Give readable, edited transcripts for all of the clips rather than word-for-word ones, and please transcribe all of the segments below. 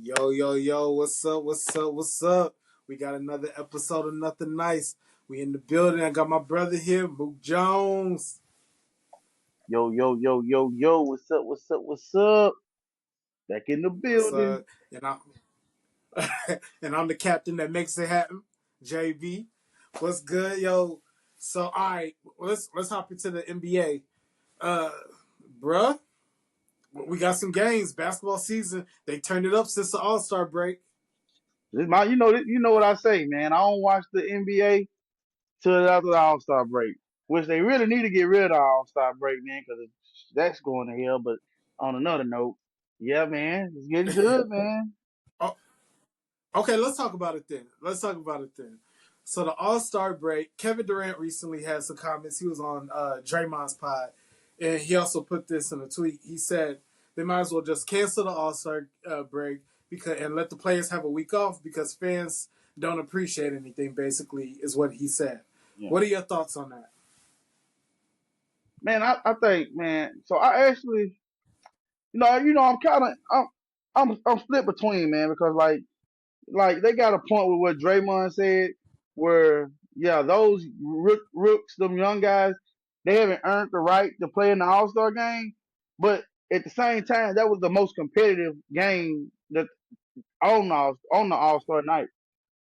Yo, yo, yo, what's up, what's up, what's up? We got another episode of Nothing Nice. We in the building. I got my brother here, Mook Jones. Yo, yo, yo, yo, yo, what's up, what's up, what's up? Back in the What's building. up? And I'm and I'm the captain that makes it happen, JV. What's good, yo? So all right, let's hop into the NBA. Uh bruh, we got some games. Basketball season. They turned it up since the All-Star break. You know what I say, man. I don't watch the NBA till after the All Star break, which they really need to get rid of the All Star break, man, because that's going to hell. But on another note, yeah, man, it's getting good, man. Oh, okay, let's talk about it then. Let's talk about it then. So the All Star break, Kevin Durant recently had some comments. He was on Draymond's pod, and he also put this in a tweet. He said they might as well just cancel the All Star break because and let the players have a week off because fans don't appreciate anything. Basically, is what he said. Yeah, What are your thoughts on that? man. I think, man. So I actually, I'm kind of, I'm split between, man, because like they got a point with what Draymond said, where yeah, those rooks, them young guys, they haven't earned the right to play in the All Star game. But at the same time, that was the most competitive game that on the All Star night.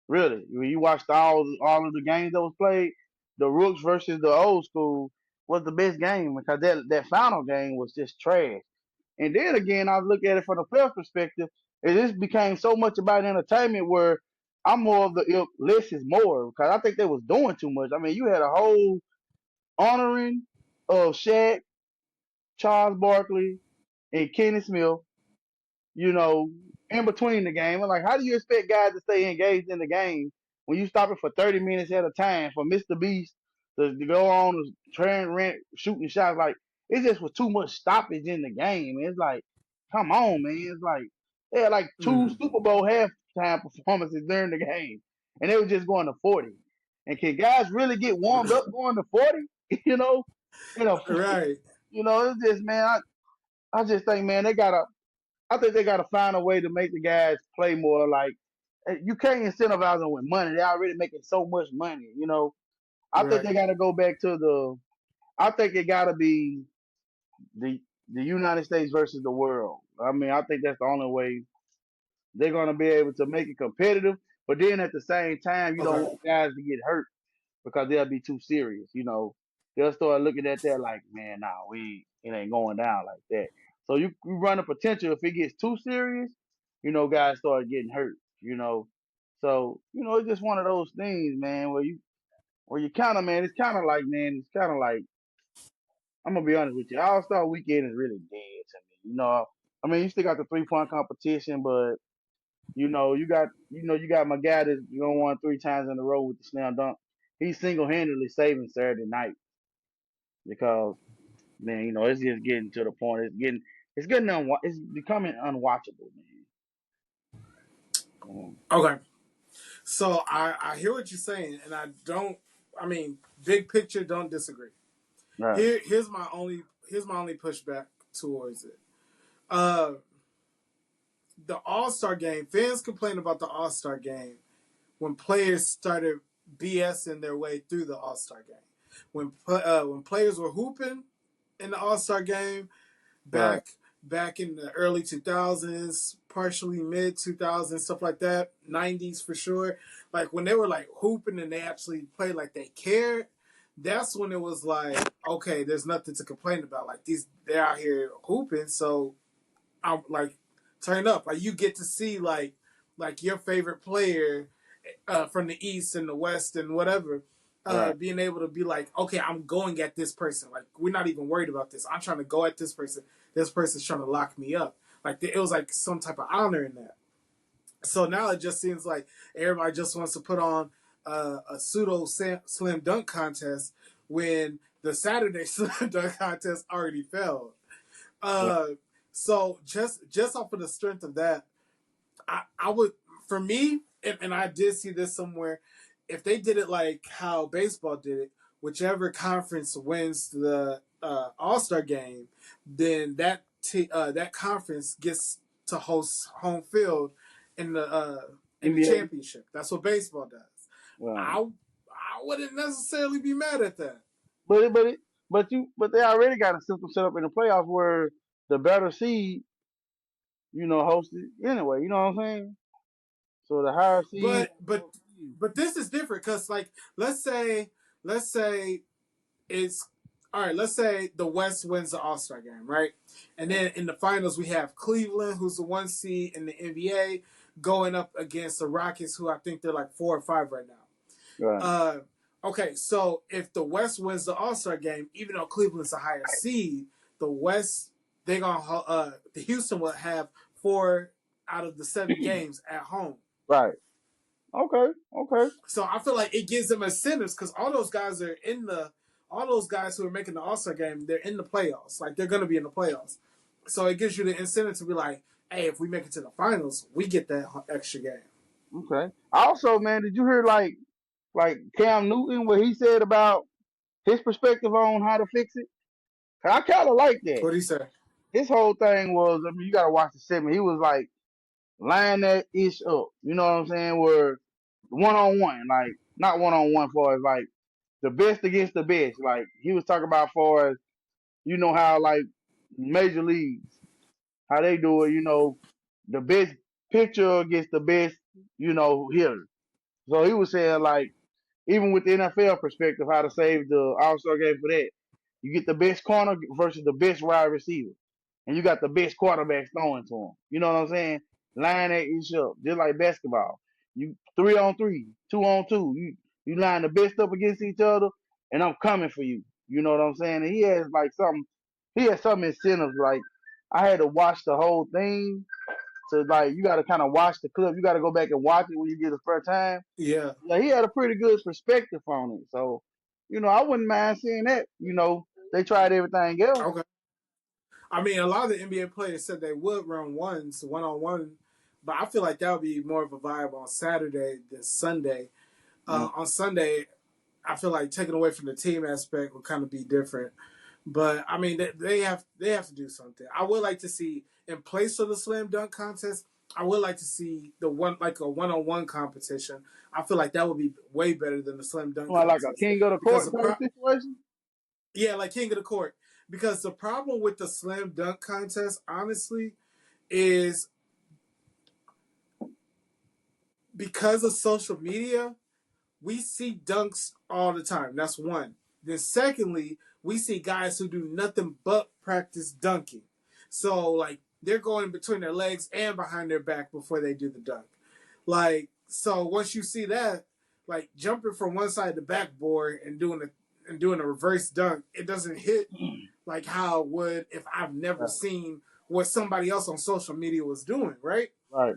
Really, when you watched all of the games that was played, the rooks versus the old school was the best game because that final game was just trash. And then again, I look at it from the player perspective, it just became so much about entertainment where I'm more of the ilk, less is more because I think they was doing too much. I mean, you had a whole honoring of Shaq, Charles Barkley, and Kenny Smith, you know, in between the game. And like, how do you expect guys to stay engaged in the game when you stop it for 30 minutes at a time for Mr. Beast to go on and try and rent shooting shots? Like, it just was too much stoppage in the game. It's like, come on, man. It's like they had like two Mm. Super Bowl halftime performances during the game, and they were just going to 40. And can guys really get warmed up going to 40? you know, you know, Right. it's just man. I just think, man, I think they got to find a way to make the guys play more. Like you can't incentivize them with money. They're already making so much money. I think Right. they got to go back to the. I think it got to be the the United States versus the world. I mean, I think that's the only way they're gonna be able to make it competitive. But then at the same time, you don't Okay. want guys to get hurt because they'll be too serious. They'll start looking at that like, man, nah, it ain't going down like that. So you run the potential if it gets too serious, guys start getting hurt. So it's just one of those things, man, where you kind of, man, it's kind of like, man, it's kind of like I'm gonna be honest with you, All Star Weekend is really dead to me. I mean, you still got the 3-point competition, but you got my guy that's gonna won 3 times in a row with the slam dunk. He's single handedly saving Saturday night because man, it's just getting to the point. It's becoming unwatchable, man. Okay. So I hear what you're saying, and I don't. I mean, big picture, don't disagree. Right, Here's my only pushback towards it. Uh, the All Star game. Fans complain about the All Star game when players started BSing their way through the All Star game. When players were hooping in the All Star game right, back in the early 2000s, partially mid 2000s, stuff like that, 90s for sure. Like when they were like hooping and they actually played like they cared, that's when it was like, okay, there's nothing to complain about. Like they're out here hooping, so I'm like, turn up. Like you get to see like your favorite player from the East and the West and whatever, right, being able to be like, okay, I'm going at this person. Like we're not even worried about this. I'm trying to go at this person. This person's trying to lock me up. Like it was like some type of honor in that. So now it just seems like everybody just wants to put on a pseudo slam dunk contest when the Saturday slam dunk contest already failed. right, Uh, so just off of the strength of that, I would, for me, and I did see this somewhere. If they did it like how baseball did it, whichever conference wins the All Star game, then that conference gets to host home field in the NBA. championship. That's what baseball does. Right. I wouldn't necessarily be mad at that. But it, but it, but they already got a system set up in the playoffs where the better seed, hosts it anyway. You know what I'm saying? So the higher seed, But but but this is different because like let's say it's all right. Let's say the West wins the All Star game, right? And then in the finals we have Cleveland, who's the one seed in the NBA, going up against the Rockets, who I think they're like 4 or 5 right now. right, Uh, okay, so if the West wins the All Star game, even though Cleveland's a higher seed, the West they gonna the Houston will have 4 out of the 7 games at home. right. Okay, okay, So I feel like it gives them incentives because all those guys who are making the All Star game, they're in the playoffs. Like they're gonna be in the playoffs. So it gives you the incentive to be like, hey, if we make it to the finals, we get that extra game. okay. Also, man, did you hear like Cam Newton what he said about his perspective on how to fix it? I kind of like that. What do you say? His whole thing was, I mean, you got to watch the segment. He was like line that ish up. You know what I'm saying? Where one on one, like not one on one, for as like the best against the best. Like he was talking about, for as how like major leagues, how they do it. The best pitcher against the best, hitter. So he was saying like even with the NFL perspective, how to save the All Star game for that. You get the best corner versus the best wide receiver, and you got the best quarterbacks throwing to him. You know what I'm saying? Line that each up, just like basketball. You 3-on-3, 2-on-2. You line the best up against each other, and I'm coming for you. You know what I'm saying? And he has like something. He has some incentives. Like I had to watch the whole thing. So like you got to kind of watch the clip. You got to go back and watch it when you get a spare time. Yeah. Like he had a pretty good perspective on it. So, I wouldn't mind seeing that. They tried everything else. Okay. I mean, a lot of the NBA players said they would run ones, one on one, but I feel like that would be more of a vibe on Saturday than Sunday. Mm. On Sunday, I feel like taking away from the team aspect would kind of be different. But I mean, they have to do something. I would like to see in place of the slam dunk contest. I would like to see the one like a one on one competition. I feel like that would be way better than the slam dunk Like a contest king of the because court type situation. yeah, like king of the court. Because the problem with the slam dunk contest, honestly, is because of social media, we see dunks all the time. That's one. Then secondly, we see guys who do nothing but practice dunking. So like they're going between their legs and behind their back before they do the dunk. Like so once you see that, like jumping from one side of the backboard and doing a reverse dunk, it doesn't hit like how it would if I've never Right. seen what somebody else on social media was doing, right? Right.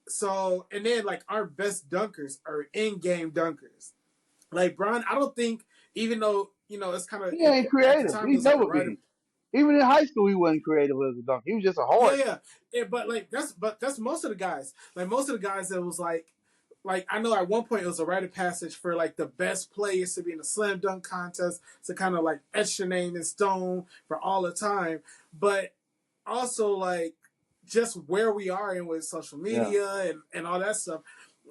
So and then like our best dunkers are in-game dunkers. Like Bron, I don't think even though it's kind of He ain't at the creative. time it He's was like a never rite of been. Even in high school, he wasn't creative as a dunk. He was just a yeah, hard. yeah, but like that's most of the guys. Like most of the guys that was like I know at one point it was a rite of passage for like the best players to be in a slam dunk contest to kind of like etch your name in stone for all the time, but also like just where we are in with social Yeah. media and all that stuff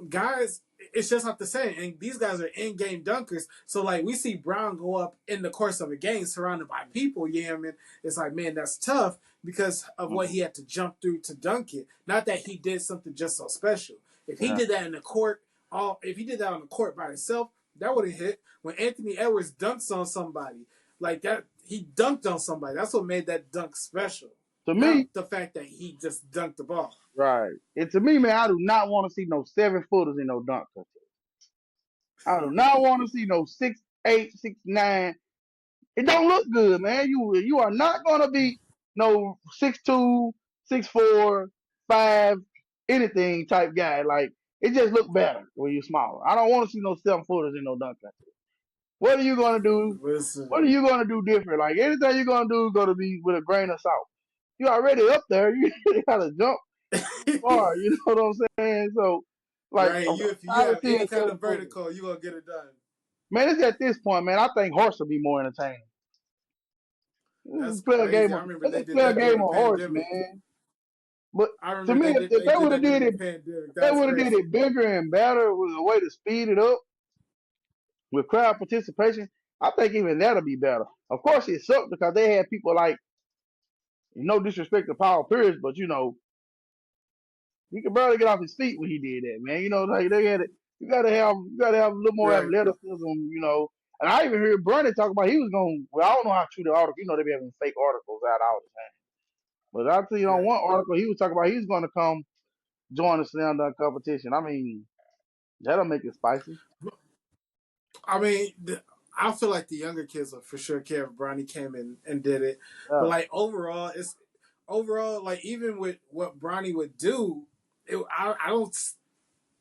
guys, it's just not the same. And these guys are in-game dunkers. So like we see Brown go up in the course of a game surrounded by people. Yeah, I mean, it's like man, that's tough because of what Mm-hmm. he had to jump through to dunk it. Not that he did something just so special. If he Yeah. did that in the court, if he did that on the court by himself, that would have hit. When Anthony Edwards dunks on somebody like that, he dunked on somebody. That's what made that dunk special. To Not me, the fact that he just dunked the ball. right. And to me, man, I do not want to see no 7-footers in no dunk contest. I do not want to see no 6'8", 6'9". It don't look good, man. You are not gonna beat no 6'2", 6'4", 5", anything type guy. Like it just look better when you're smaller. I don't want to see no 7-footers in no dunk contest. What are you gonna do? What Listen. are you gonna do different? Like anything you're gonna do is gonna be with a grain of salt. You already up there. You gotta jump far. You know what I'm saying? So, like, Right. I'm If you tired of have seeing any kind of 7-footers. vertical, you gonna get it done. Man, it's at this point, man. I think horse will be more entertaining. That's Let's play a game crazy. I of remember let's they just did play a that during game the of horse, pandemic. man. But I to remember me, if they they did would have that did during the it, pandemic. they That was would have did crazy. it bigger and better with a way to speed it up with crowd participation. I think even that'll be better. Of course, it sucked because they had people like, no disrespect to Paul Pierce, but he could barely get off his feet when he did that, man. Like they had it. You gotta have a little more Right. athleticism. And I even heard Bronny talk about he was going. Well, I don't know how true the article. They be having fake articles out all the time. But I tell you, on Right. one article, he was talking about he's going to come join the slam dunk competition. I mean, that'll make it spicy. I mean, I feel like the younger kids are for sure. Kevin Bronny came in and did it, but Yeah. like overall like even with what Bronny would do, I don't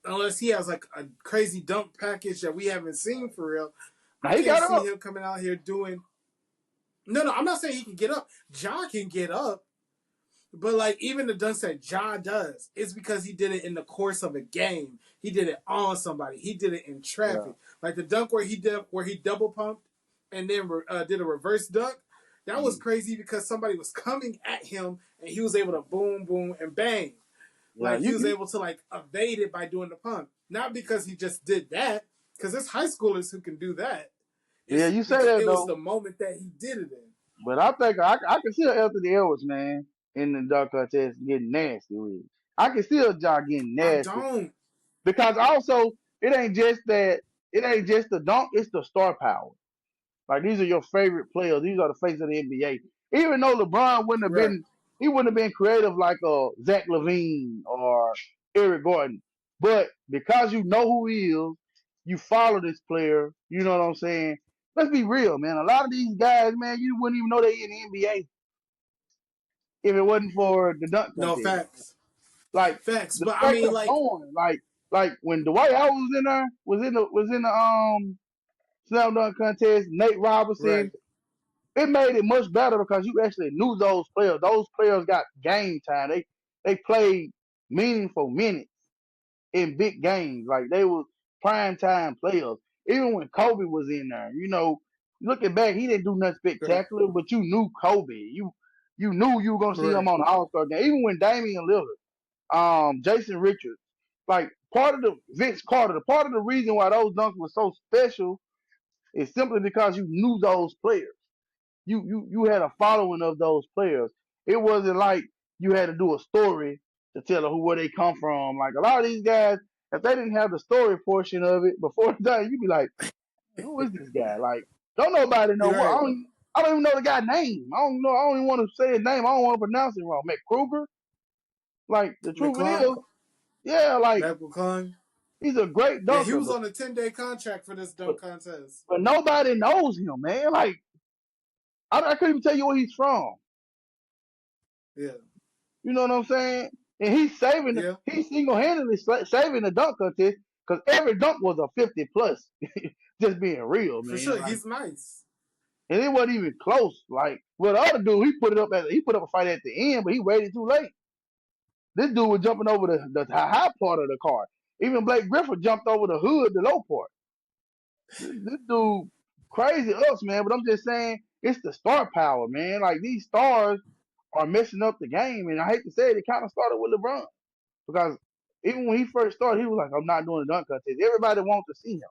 unless he has like a crazy dunk package that we haven't seen for real. I Now he can't got him see up. him coming out here doing. No, I'm not saying he can get up. John can get up, but like even the dunks that Ja does, it's because he did it in the course of a game. He did it on somebody. He did it in Yeah. traffic. Like the dunk where he double pumped and then did a reverse dunk. That was Mm. crazy because somebody was coming at him and he was able to boom, boom, and bang. Yeah. Like he was able to like evade it by doing the pump. Not because he just did that, because there's high schoolers who can do that. Yeah. It's You say because that it was though, the moment that he did it in. but I think I can see Anthony Edwards, man, in the dunk contest getting nasty with it. I can see John getting I nasty don't. because also it ain't just that. It ain't just the dunk. It's the star power. Like these are your favorite players. These are the face of the NBA. Even though LeBron Right. he wouldn't have been creative like Zach Levine or Eric Gordon. But because you know who he is, you follow this player. You know what I'm saying? Let's be real, man. A lot of these guys, man, you wouldn't even know they in the NBA if it wasn't for the dunk No contest. facts. Like Facts. the But I fact mean of like going, like when Dwight Howard was in there, was in the slam dunk contest. Nate Robinson, right. it made it much better because you actually knew those players. Those players got game time. They played meaningful minutes in big games. Like they was prime time players. Even when Kobe was in there, looking back, he didn't do nothing Right. spectacular, but you knew Kobe. You knew you were gonna see him Right. on the All Star game. Even when Damian Lillard, Jason Richards, like part of the Vince Carter, the part of the reason why those dunks were so special is simply because you knew those players. You had a following of those players. It wasn't like you had to do a story to tell where they come from. Like a lot of these guys, if they didn't have the story portion of it before the time, you'd be like, who is this guy? Like, don't nobody know what Right. I don't even know the guy's name. I don't know. I don't even want to say his name. I don't want to pronounce it wrong. McKruger. Like the truth McClung. is, yeah, like Mac McClung. he's a great Yeah, he dunker, was on a 10-day contract for this but dunk contest. but nobody knows him, man. Like I couldn't even tell you where he's from. Yeah. You know what I'm saying? And Yeah. he's single handedly saving the dunk contest because every dunk was a 50 plus. Just being real, For man. sure. Like, He's nice. and it wasn't even close. Like, well, the other dude, he put up a fight at the end, but he waited too late. This dude was jumping over the high part of the car. Even Blake Griffin jumped over the hood, the low part. This dude, crazy us, man. But I'm just saying, it's the star power, man. Like these stars are messing up the game, and I hate to say it, it kind of started with LeBron. Because even when he first started, he was like, I'm not doing the dunk contest. Everybody wants to see him.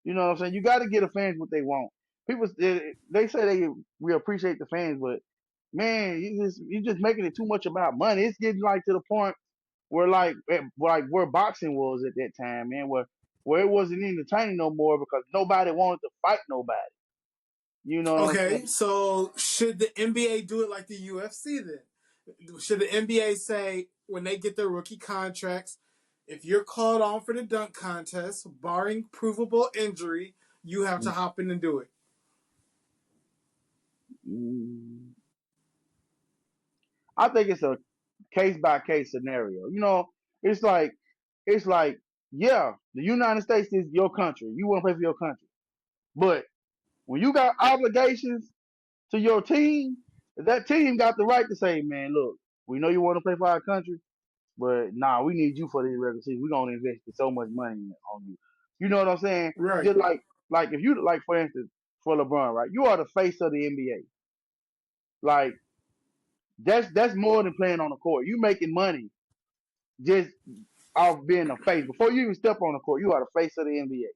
You know what I'm saying? You got to get the fans what they want. People, they say we appreciate the fans, but man, you just making it too much about money. It's getting like to the point where where boxing was at that time, man, where it wasn't entertaining no more because nobody wanted to fight nobody. You know what I'm Okay. saying? So should the NBA do it like the UFC then? Should the NBA say when they get their rookie contracts, if you're called on for the dunk contest, barring provable injury, you have to hop in and do it? Mm, I think it's a case by case scenario. It's like it's like yeah, the United States is your country. You want to play for your country, but when you got obligations to your team, that team got the right to say, man, look, we know you want to play for our country, but nah, we need you for this regular season. We're gonna invest so much money on you. You know what I'm saying? Right. Just like if you like for instance for LeBron, right? You are the face of the NBA. Like That's more than playing on the court. You making money just off being a face. Before you even step on the court, you are the face of the NBA.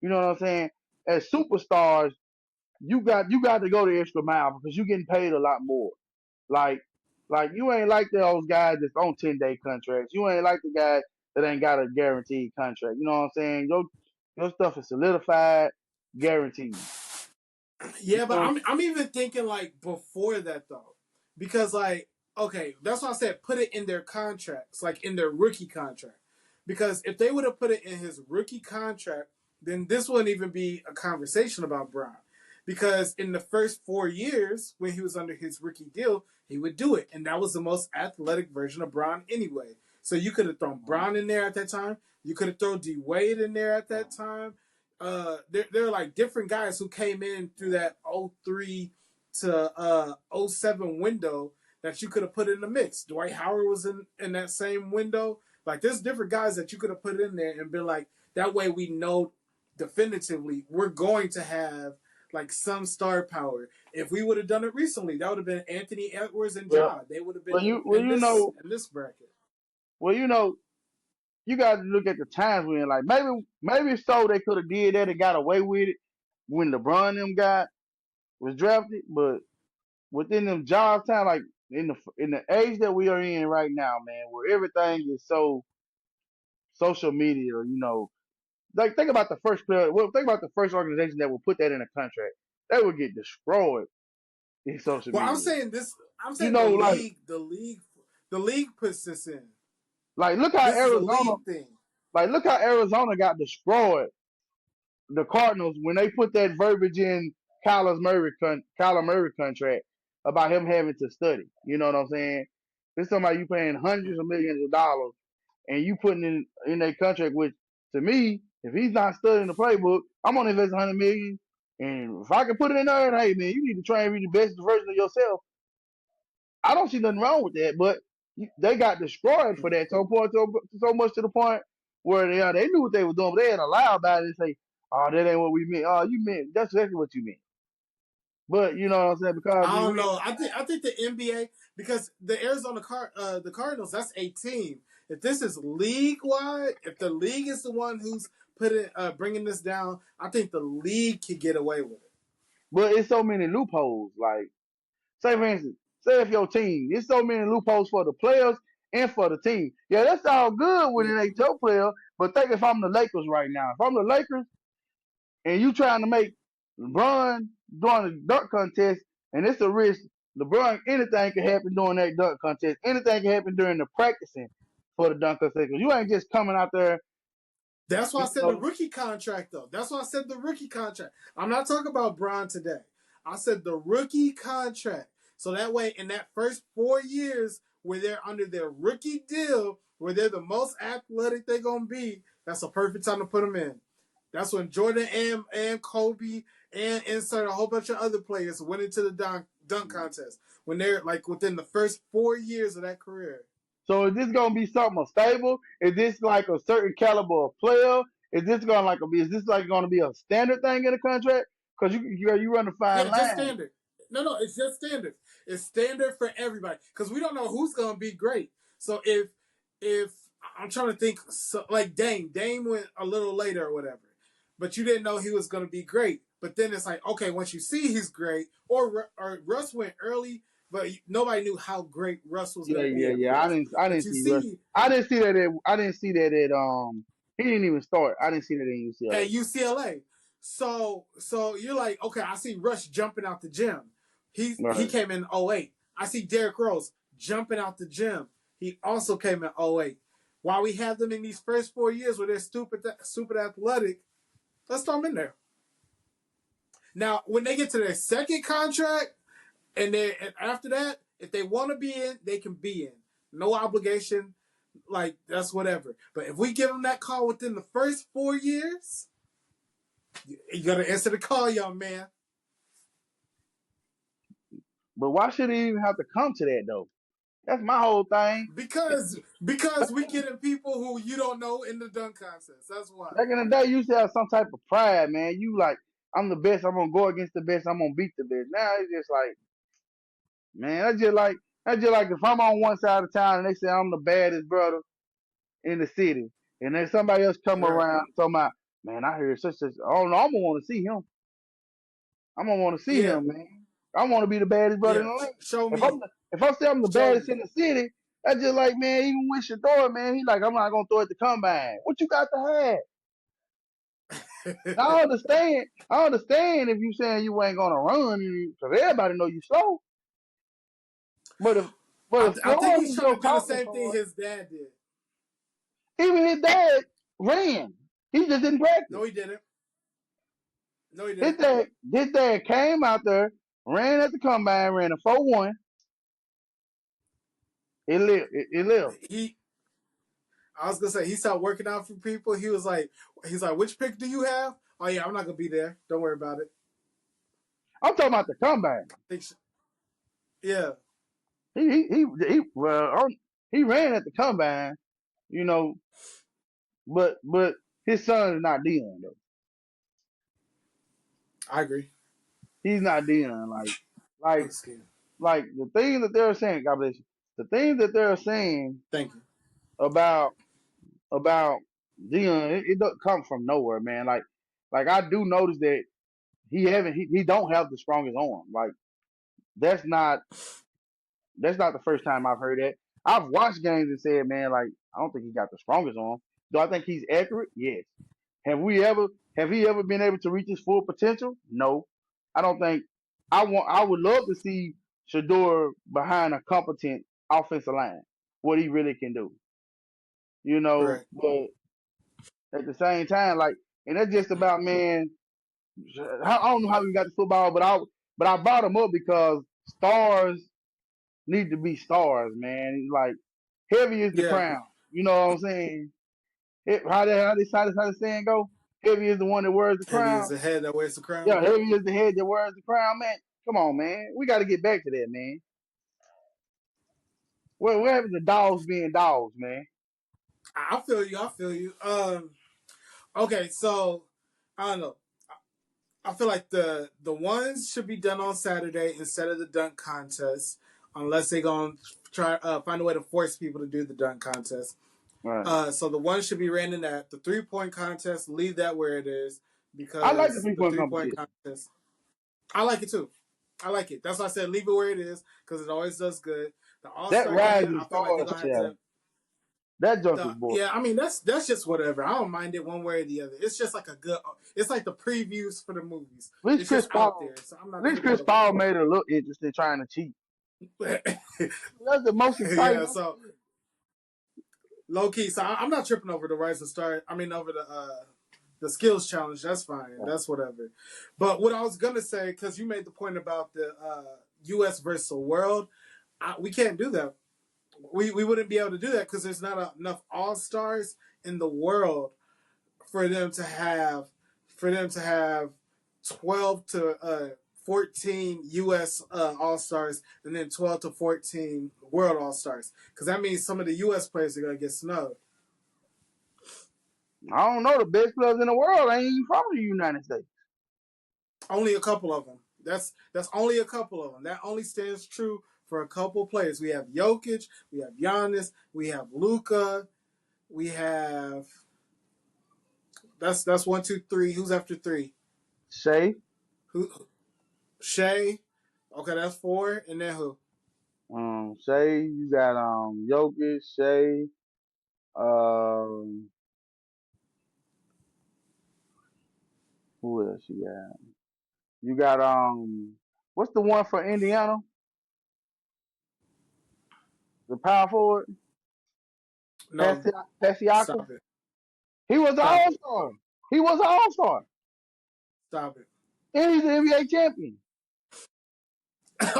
You know what I'm saying? As superstars, you got to go the extra mile because you're getting paid a lot more. Like like you ain't like those guys that's on 10-day contracts. You ain't like the guy that ain't got a guaranteed contract. You know what I'm saying? Your stuff is solidified, guaranteed. You Yeah, but know? I'm even thinking like before that though, because like okay, that's why I said put it in their contracts, like in their rookie contract, because if they would have put it in his rookie contract, then this wouldn't even be a conversation about Brown, because in the first 4 years when he was under his rookie deal, he would do it, and that was the most athletic version of Brown anyway. So you could have thrown Brown in there at that time. You could have thrown D Wade in there at that time. There are like different guys who came in through that '03 to '07 window that you could have put in the mix. Dwight Howard was in that same window. Like there's different guys that you could have put in there and been like, that way we know definitively we're going to have like some star power. If we would have done it recently, that would have been Anthony Edwards and Well, Ja. They would have well, been well, in this bracket. you know, you got to look at the times when, like, maybe so they could have did that and got away with it when LeBron and them got was drafted, but within them jobs time, like in the age that we are in right now, man, where everything is so social media, like think about the first player. Well, think about the first organization that will put that in a contract. They would get destroyed in social Well, I'm media. saying this. I'm You saying know, the league puts this in. like This is a league thing. Look how Arizona got destroyed. The Cardinals when they put that verbiage in Kyler Murray contract about him having to study. You know what I'm saying? This somebody you paying hundreds of millions of dollars and you putting in a contract, which to me, if he's not studying the playbook, I'm gonna invest 100 million. And if I can put it in there, hey man, you need to try and be the best version of yourself. I don't see nothing wrong with that, but they got destroyed for that so much to the point where they knew what they were doing, but they had to lie about it and say, "Oh, that ain't what we meant." Oh, you meant that's exactly what you meant. But you know what I'm saying? Because I don't know. I think the NBA, because the Cardinals, that's a team. If this is league wide, if the league is the one who's bringing this down, I think the league could get away with it. it's so many loopholes. Like say for instance, say if your team, there's so many loopholes for the players and for the team. Yeah, that's all good when Yeah, it ain't your player. But think if I'm the Lakers right now. If I'm the Lakers and you trying to make LeBron during the dunk contest, and it's a risk. LeBron, anything can happen during that dunk contest. Anything can happen during the practicing for the dunk contest. 'Cause you ain't just coming out there, that's why I you said the know. rookie contract, though. That's why I said the rookie contract. I'm not talking about Bron today. I said the rookie contract. So that way, in that first 4 years where they're under their rookie deal, where they're the most athletic they're going to be, that's a perfect time to put them in. That's when Jordan and Kobe and insert a whole bunch of other players went into the dunk contest when they're like within the first 4 years of that career. So is this gonna be something stable? Is this like a certain caliber of player? Is this like gonna be a standard thing in the contract? Because you run a fine Yeah, just line. standard. No, it's just standard. It's standard for everybody because we don't know who's gonna be great. So if I'm trying to think, so, like Dame went a little later or whatever, but you didn't know he was gonna be great. But then it's like, okay, once you see he's great, or Russ went early, but nobody knew how great Russ was Yeah, gonna be yeah, at yeah. I first. didn't I But didn't you see Russ. see I didn't see that at he didn't even start. I didn't see that in UCLA. at UCLA. So you're like, okay, I see Rush jumping out the gym. He Right. came in '08. I see Derrick Rose jumping out the gym. He also came in '08. While we have them in these first 4 years where they're stupid athletic, let's throw them in there. Now, when they get to their second contract, and after that, if they want to be in, they can be in. No obligation. Like that's whatever. But if we give them that call within the first 4 years, you gotta answer the call, young man. But why should it even have to come to that though? That's my whole thing. Because we getting people who you don't know in the dunk contest. That's why. Back in the day, you used to have some type of pride, man. You like, I'm the best. I'm gonna go against the best. I'm gonna beat the best. Now it's just like, man, that's just like That's just like if I'm on one side of town and they say I'm the baddest brother in the city, and then somebody else come Right. around talking about, man, I heard such. Oh no, I'm gonna want to see him. I'm gonna want to see Yeah. him, man. I want to be the baddest brother in Yeah. the land. Show If I'm me. if I say I'm the Show baddest me. in the city, that's just like, man, even with Shador, man, he like, I'm not gonna throw it to combine. What you got to have? I understand. I understand if you saying you ain't gonna run because everybody know you slow. But if I think throwing he's is trying your to do the calling same thing card, his dad did. even his dad ran. He just didn't practice. No, he didn't. No, he His didn't. dad, his dad came out there, ran at the combine, ran a 4.1. It lived. It lived. He I was gonna say he started working out for people. He's like, which pick do you have? Oh yeah, I'm not gonna be there. Don't worry about it. I'm talking about the combine. Think yeah, Well, he ran at the combine, you know, but his son is not Dion though. I agree. He's not Dion. Like Excuse me. like the things that they're saying, God bless you. The things that they're saying Thank you. about about Dion, it don't come from nowhere, man. Like I do notice that he don't have the strongest arm. Like that's not that's not the first time I've heard that. I've watched games and said, man, like I don't think he got the strongest arm. Do I think he's accurate? Yes. Have we ever have he ever been able to reach his full potential? No. I don't think I would love to see Shador behind a competent offensive line, what he really can do. Right. But at the same time, like, and that's just about, man. I don't know how we got to football, but I brought him up because stars need to be stars, man. Like heavy is the Yeah. crown. You know what I'm saying? How the saying go? Heavy is the one that wears the Heavy crown. is the head that wears the Yeah, crown. heavy is the head that wears the crown, man. Come on, man. We got to get back to that, man. What happened to dogs being dogs, man? I feel you. I feel you. Okay, so I don't know. I feel like the ones should be done on Saturday instead of the dunk contest, unless they gonna try find a way to force people to do the dunk contest. Right. So the one should be ran in that. The 3-point contest, leave that where it is I like the because three the point 3-point competition. contest, I like it too. I like it. That's why I said leave it where it is because it always does good. The All That Star game, rising I feel like they're stars gonna have to. challenge. That junk is boring. Yeah, I mean that's just whatever. I don't mind it one way or the other. It's just like a good. It's like the previews for the movies. At least It's just Chris out Paul. there, so I'm not At least tripping Chris over Paul made it look interesting trying to cheat. it. That's the most exciting. Yeah, so low key. So I'm not tripping over the Rising Star. I mean over the skills challenge. That's fine. Yeah. That's whatever. But what I was gonna say, because you made the point about the U.S. versus the world, we can't do that. We wouldn't be able to do that because there's not enough all stars in the world for them to have 12 to 14 U.S. All Stars and then 12 to 14 World All Stars because that means some of the U.S. players are gonna get snubbed. I don't know. The best players in the world ain't even from the United States. Only a couple of them. That's only a couple of them. That only stands true for a couple players. We have Jokic, we have Giannis, we have Luka, we have that's 1, 2, 3. Who's after three? Shea, Who? Shea. Okay, that's four, and then who? Shea, you got Jokic, Shea, um, who else you got? You got what's the one for Indiana? The power forward, No, Pasiaka. stop it. He was an Stop all it. star. He was an all star, Stop it. and he's an NBA champion.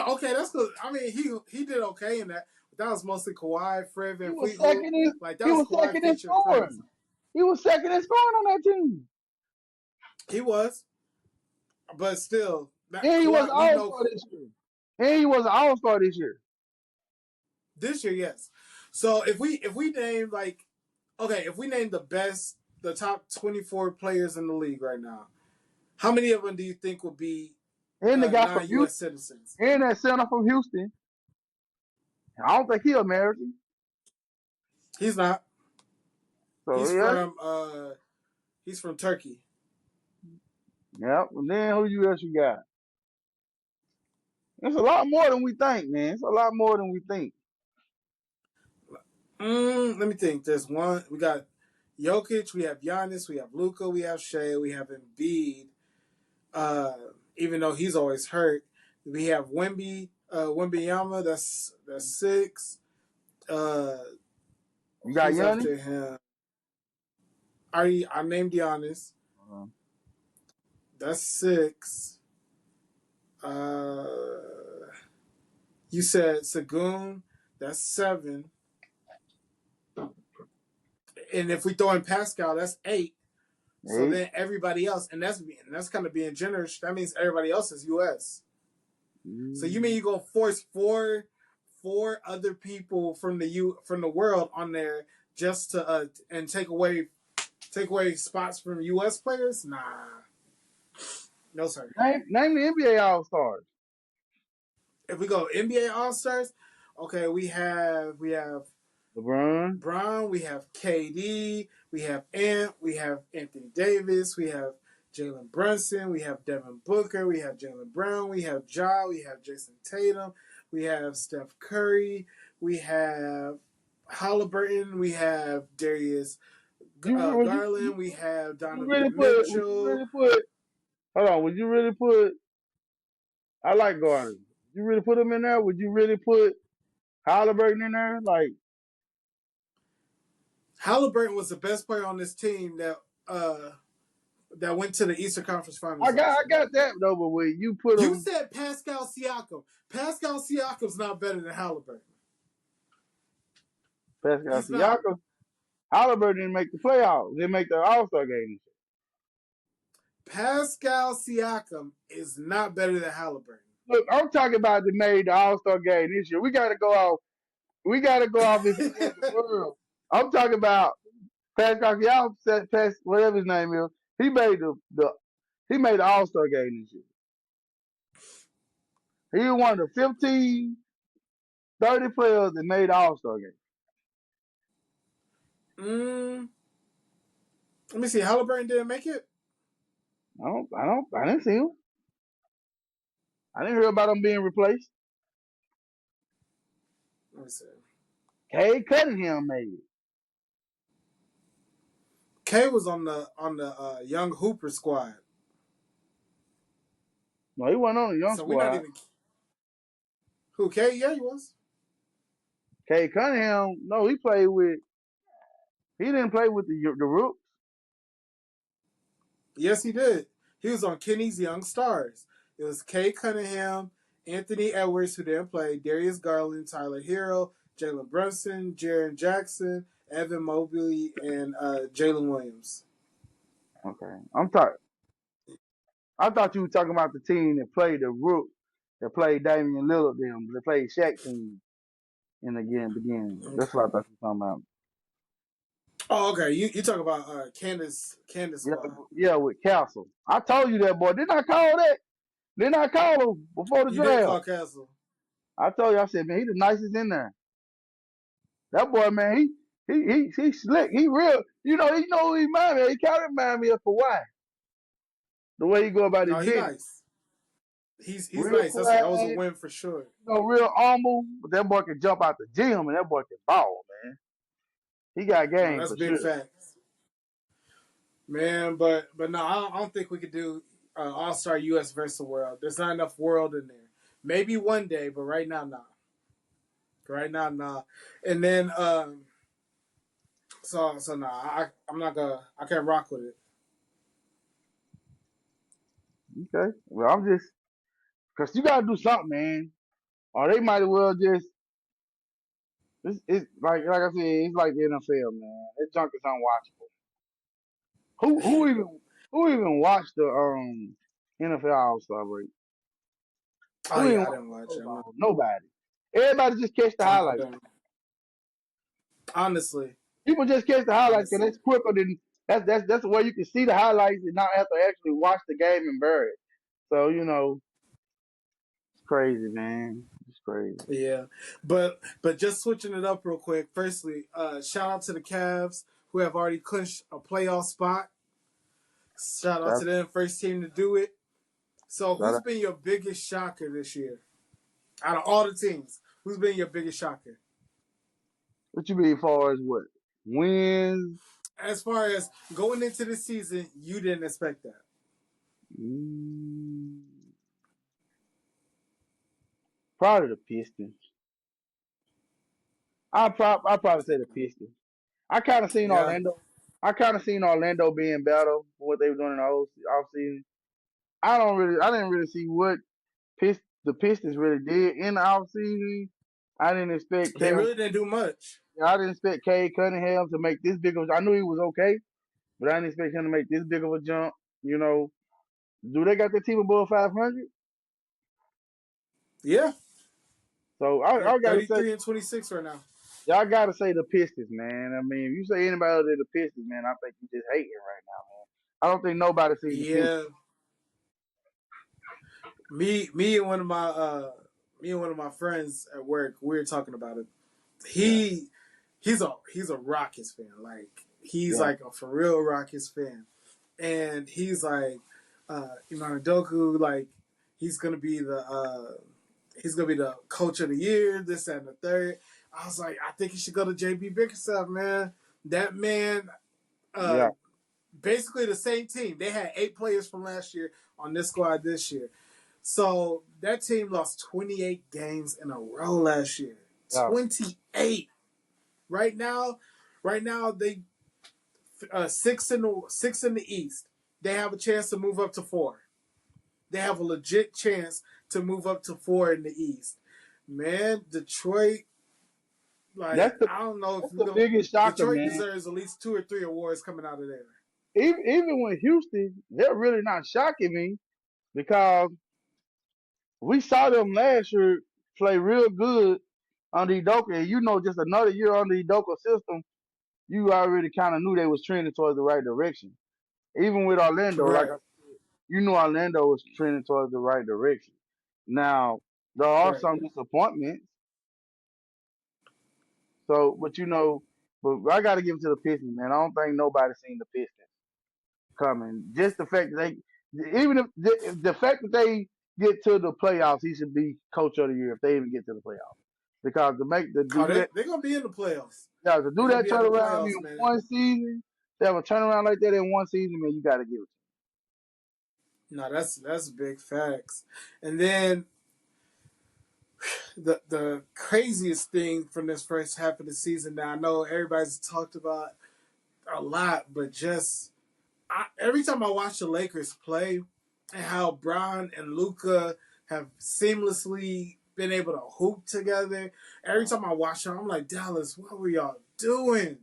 Okay, that's good. I mean, he did okay in that. But that was mostly Kawhi, Fred He Van was Fleetwood. second in Like that he was was Kawhi second in featuring Prince. scoring. He was second in scoring on that team. He was, but still, that And he was Kawhi. We all know star this year. And he was an all star this year. this year, yes. So if we name like, okay, if we name the top 24 players in the league right now, how many of them do you think would be And the guy from non-U.S. Houston, citizens? and that center from Houston. I don't think he American. He's not. So He's yeah, from he's from Turkey. yep. And then who you got? It's a lot more than we think, man. It's a lot more than we think. Let me think. There's one. We got Jokic. We have Giannis. We have Luka. We have Shea. We have Embiid. Uh, even though he's always hurt, we have Wembyama. That's six. Uh, You got who's Yanni? after him? I named Giannis. Uh, That's six. Uh, you said Sagoon. That's seven. And if we throw in Pascal, that's eight. So 8. then everybody else, and that's kind of being generous. That means everybody else is U.S. So you mean Mm. you gonna force four other people from the world on there just to and take away spots from U.S. players? Nah, no sir. Name the NBA All Stars. If we go NBA All Stars, okay, we have LeBron. Brown, we have KD, we have Ant, we have Anthony Davis, we have Jalen Brunson, we have Devin Booker, we have Jalen Brown, we have Ja, we have Jason Tatum, we have Steph Curry, we have Halliburton, we have Darius You would Garland, we have you really Donovan put? Would you Mitchell. really put? Hold on. Would you really put? I like Garden. You really put him in there? Would you really put Halliburton in there? Like Halliburton was the best player on this team that went to the Eastern Conference Finals I last year. got that over with. You put You him said Pascal Siakam. Pascal Siakam's not better than Halliburton. Pascal He's not. Siakam. Halliburton didn't make the playoffs. Didn't make the All Star game. Pascal Siakam is not better than Halliburton. Look, I'm talking about the made the All Star game this year. We got to go off. We got to go off if he led the world. I'm talking about Pascal Siakam. Whatever his name is. He made he made the All Star game this year. He was one of the 15, 30 players that made the All Star game. mm, Let me see. Halliburton didn't make it. I didn't see him. I didn't hear about him being replaced. Let me see. Cade Cunningham made it. K was on the young Hooper squad, No, he wasn't on the young so we're not squad. even. Who K? Yeah, he was. Cade Cunningham, no, he didn't play with the Rooks. Yes, he did. He was on Kenny's Young Stars. It was K. Cunningham, Anthony Edwards, who didn't play, Darius Garland, Tyler Hero, Jalen Brunson, Jaren Jackson, Evan Mobley, and Jalen Williams. Okay. I thought you were talking about the team that played the Rooks, that played Damian Lillard them, that played Shaq team in the beginning. That's Okay. what I thought you were talking about. Oh, okay. You talk about Candace Yeah, squad. yeah, with Castle. I told you that, boy. Didn't I call that? Didn't I call him before the You did draft? call Castle. I told you, I said, man, he the nicest in there. That boy, man, he slick. He real. You know who he remind me of? He kind of remind me of Kawhi. The way he go about his No, he business. nice. He's Real nice. That was a quiet, win for sure. real humble. But that boy can jump out the gym and that boy can ball, man. He got No, game that's for big sure. facts, man. But no, I don't think we could do All Star U.S. versus the world. There's not enough world in there. Maybe one day, but right now, nah. Right now, nah. And then, so nah. I'm not gonna. I can't rock with it. Okay. Well, I'm just, because you got to do something, man. Or they might as well just, it's like I said, it's like the NFL, man. That junk is unwatchable. Who who even who even watched the NFL All Star break? Oh Who even yeah, I watched didn't the watch Pro it. Bowl? Nobody. Everybody just catch the I highlights. didn't. Honestly, People just catch the highlights because honestly. that's quicker than that's the way you can see the highlights and not have to actually watch the game and bury it. So it's crazy, man. It's crazy. Yeah, but just switching it up real quick. Firstly, shout out to the Cavs who have already clinched a playoff spot. Shout out Shout, to them, first team to do it. So, shout who's out. been your biggest shocker this year out of all the teams? Who's been your biggest shocker? What you mean as far as what? Wins? As far as going into the season, you didn't expect that. Mm, probably the Pistons. I probably say the Pistons. I kind of seen Yeah, Orlando. I kind of seen Orlando being better for what they were doing in the whole off season. I didn't really see what the Pistons really did in the off season. I didn't expect they Cam. really didn't do much. I didn't expect Cade Cunningham to make this big of. I knew he was okay, but I didn't expect him to make this big of a jump. You know, do they got their team above 500? Yeah, So they're I gotta say, 33-26 right now. y'all gotta say the Pistons, man. I mean, if you say anybody other than the Pistons, man, I think you just hating right now, man. I don't think nobody seen the Pistons. Yeah, me and one of my friends at work, we were talking about it. Yeah, He he's a Rockets fan. Like he's yeah, like a for real Rockets fan, and he's like Iman Doku, like he's gonna be the coach of the year, this that, and the third. I was like, I think he should go to JB Bickerstaff, man. That man, uh, yeah. basically the same team. They had 8 players from last year on this squad this year. So that team lost 28 games in a row last year. Yeah. 28. Right now, they six in the East. They have a chance to move up to 4. They have a legit chance to move up to 4 in the East. Man, Detroit, That's like the I don't know if that's we the go. biggest shocker, Detroit man. deserves at least 2 or 3 awards coming out of there. Even with Houston, they're really not shocking me because we saw them last year play real good under Udoka, and you know, just another year under Udoka system, you already kind of knew they was trending towards the right direction. Even with Orlando, Right, you knew Orlando was trending towards the right direction. Now there are right. some disappointments. So, but you know, but I got to give it to the Pistons, man. I don't think nobody seen the Pistons coming. Just the fact that even if the fact that they get to the playoffs, he should be coach of the year if they even get to the playoffs. Because to Oh, do that, they're gonna be in the playoffs. yeah, to They're do gonna that be in the turnaround playoffs, in man. one season, to have a turnaround like that in one season, man, you got to give it. No, that's big facts. And then the craziest thing from this first half of the season. Now I know everybody's talked about a lot, but just every time I watch the Lakers play and how Bron and Luca have seamlessly been able to hoop together, every time I watch them, I'm like, Dallas, what were y'all doing?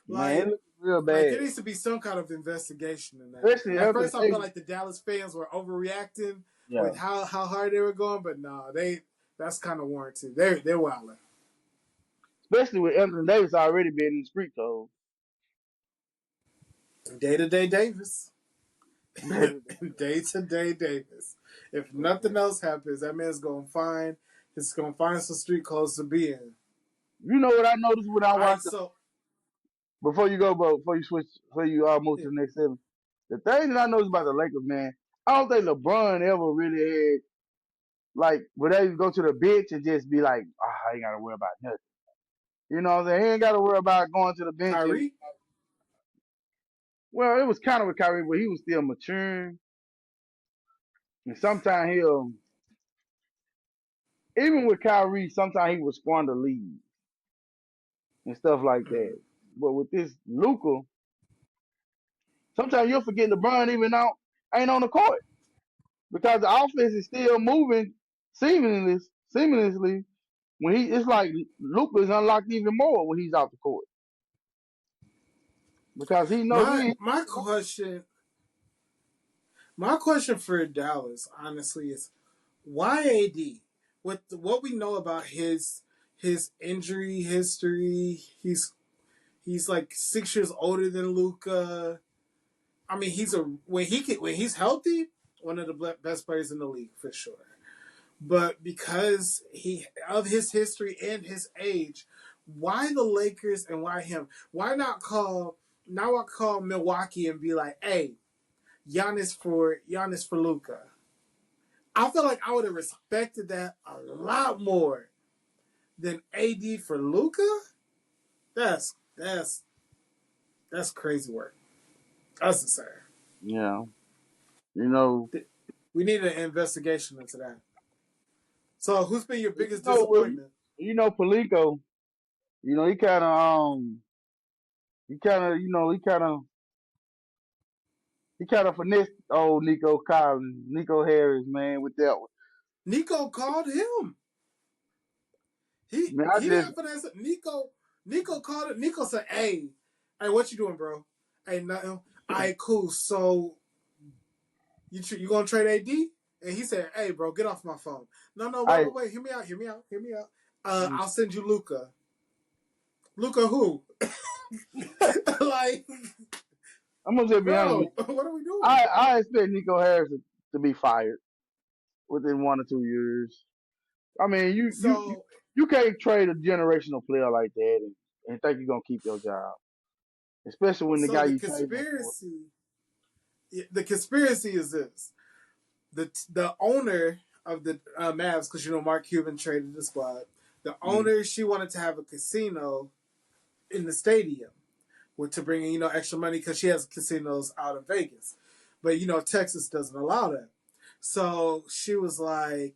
Man, it Like, looks real like bad, there needs to be some kind of investigation in that. especially At Anthony first, I felt Davis. like the Dallas fans were overreacting Yeah, with how hard they were going, but no, that's kind of warranted. They're wilding. especially with Anthony Davis already being in street code. Day to day Davis. Day to day Davis. If nothing else happens, that man's gonna find some street clothes to be in. You know what I noticed when I All right, watched so before you go, bro, before you switch, before you move yeah, to the next seven. The thing that I noticed about the Lakers, man, I don't think LeBron ever really had like would they go to the bench and just be like, I ain't gotta worry about nothing. You know what I'm saying? He ain't gotta worry about going to the bench and Kyrie, well, it was kind of with Kyrie, but he was still maturing. And sometimes he'll even with Kyrie, sometimes he would squander leads and stuff like mm, that. But with this Luca, sometimes you'll forget LeBron even out ain't on the court. Because the offense is still moving seamlessly when it's like Luka is unlocked even more when he's out the court because he knows my he. my question my question for Dallas, honestly, is why AD? With what we know about his injury history, he's like 6 years older than Luca. I mean, when he's healthy, one of the best players in the league for sure. But because he of his history and his age, why the Lakers and why him? Why not call now? I call Milwaukee and be like, "Hey, Giannis for Luca." I feel like I would have respected that a lot more than AD for Luca. That's that's that's crazy work. That's insane. Yeah, you know, We need an investigation into that. So, who's been your you biggest know, well, disappointment? Palinko. He kind of he kind of finessed old Nico Collins, Nico Harris, man, with that one. Nico called him. He Man, I he just didn't finesse it. Nico called it. Nico said, hey, what you doing, bro? Hey, nothing. All right, cool. So you gonna trade AD?" And he said, "Hey, bro, get off my phone." No, no, wait, I wait, wait. Hear me out. I'll send you Luca. Luca who? Like, I'm gonna just be honest with bro, you. what are we doing? I expect Nico Harris to be fired within 1 or 2 years. I mean, So, you can't trade a generational player like that and think you're gonna keep your job, especially when the so guy the you traded him for. conspiracy is this: the owner of the Mavs, because Mark Cuban traded the squad. The Mm. owner, she wanted to have a casino in the stadium to bring in extra money because she has casinos out in Vegas, but Texas doesn't allow that. So she was like,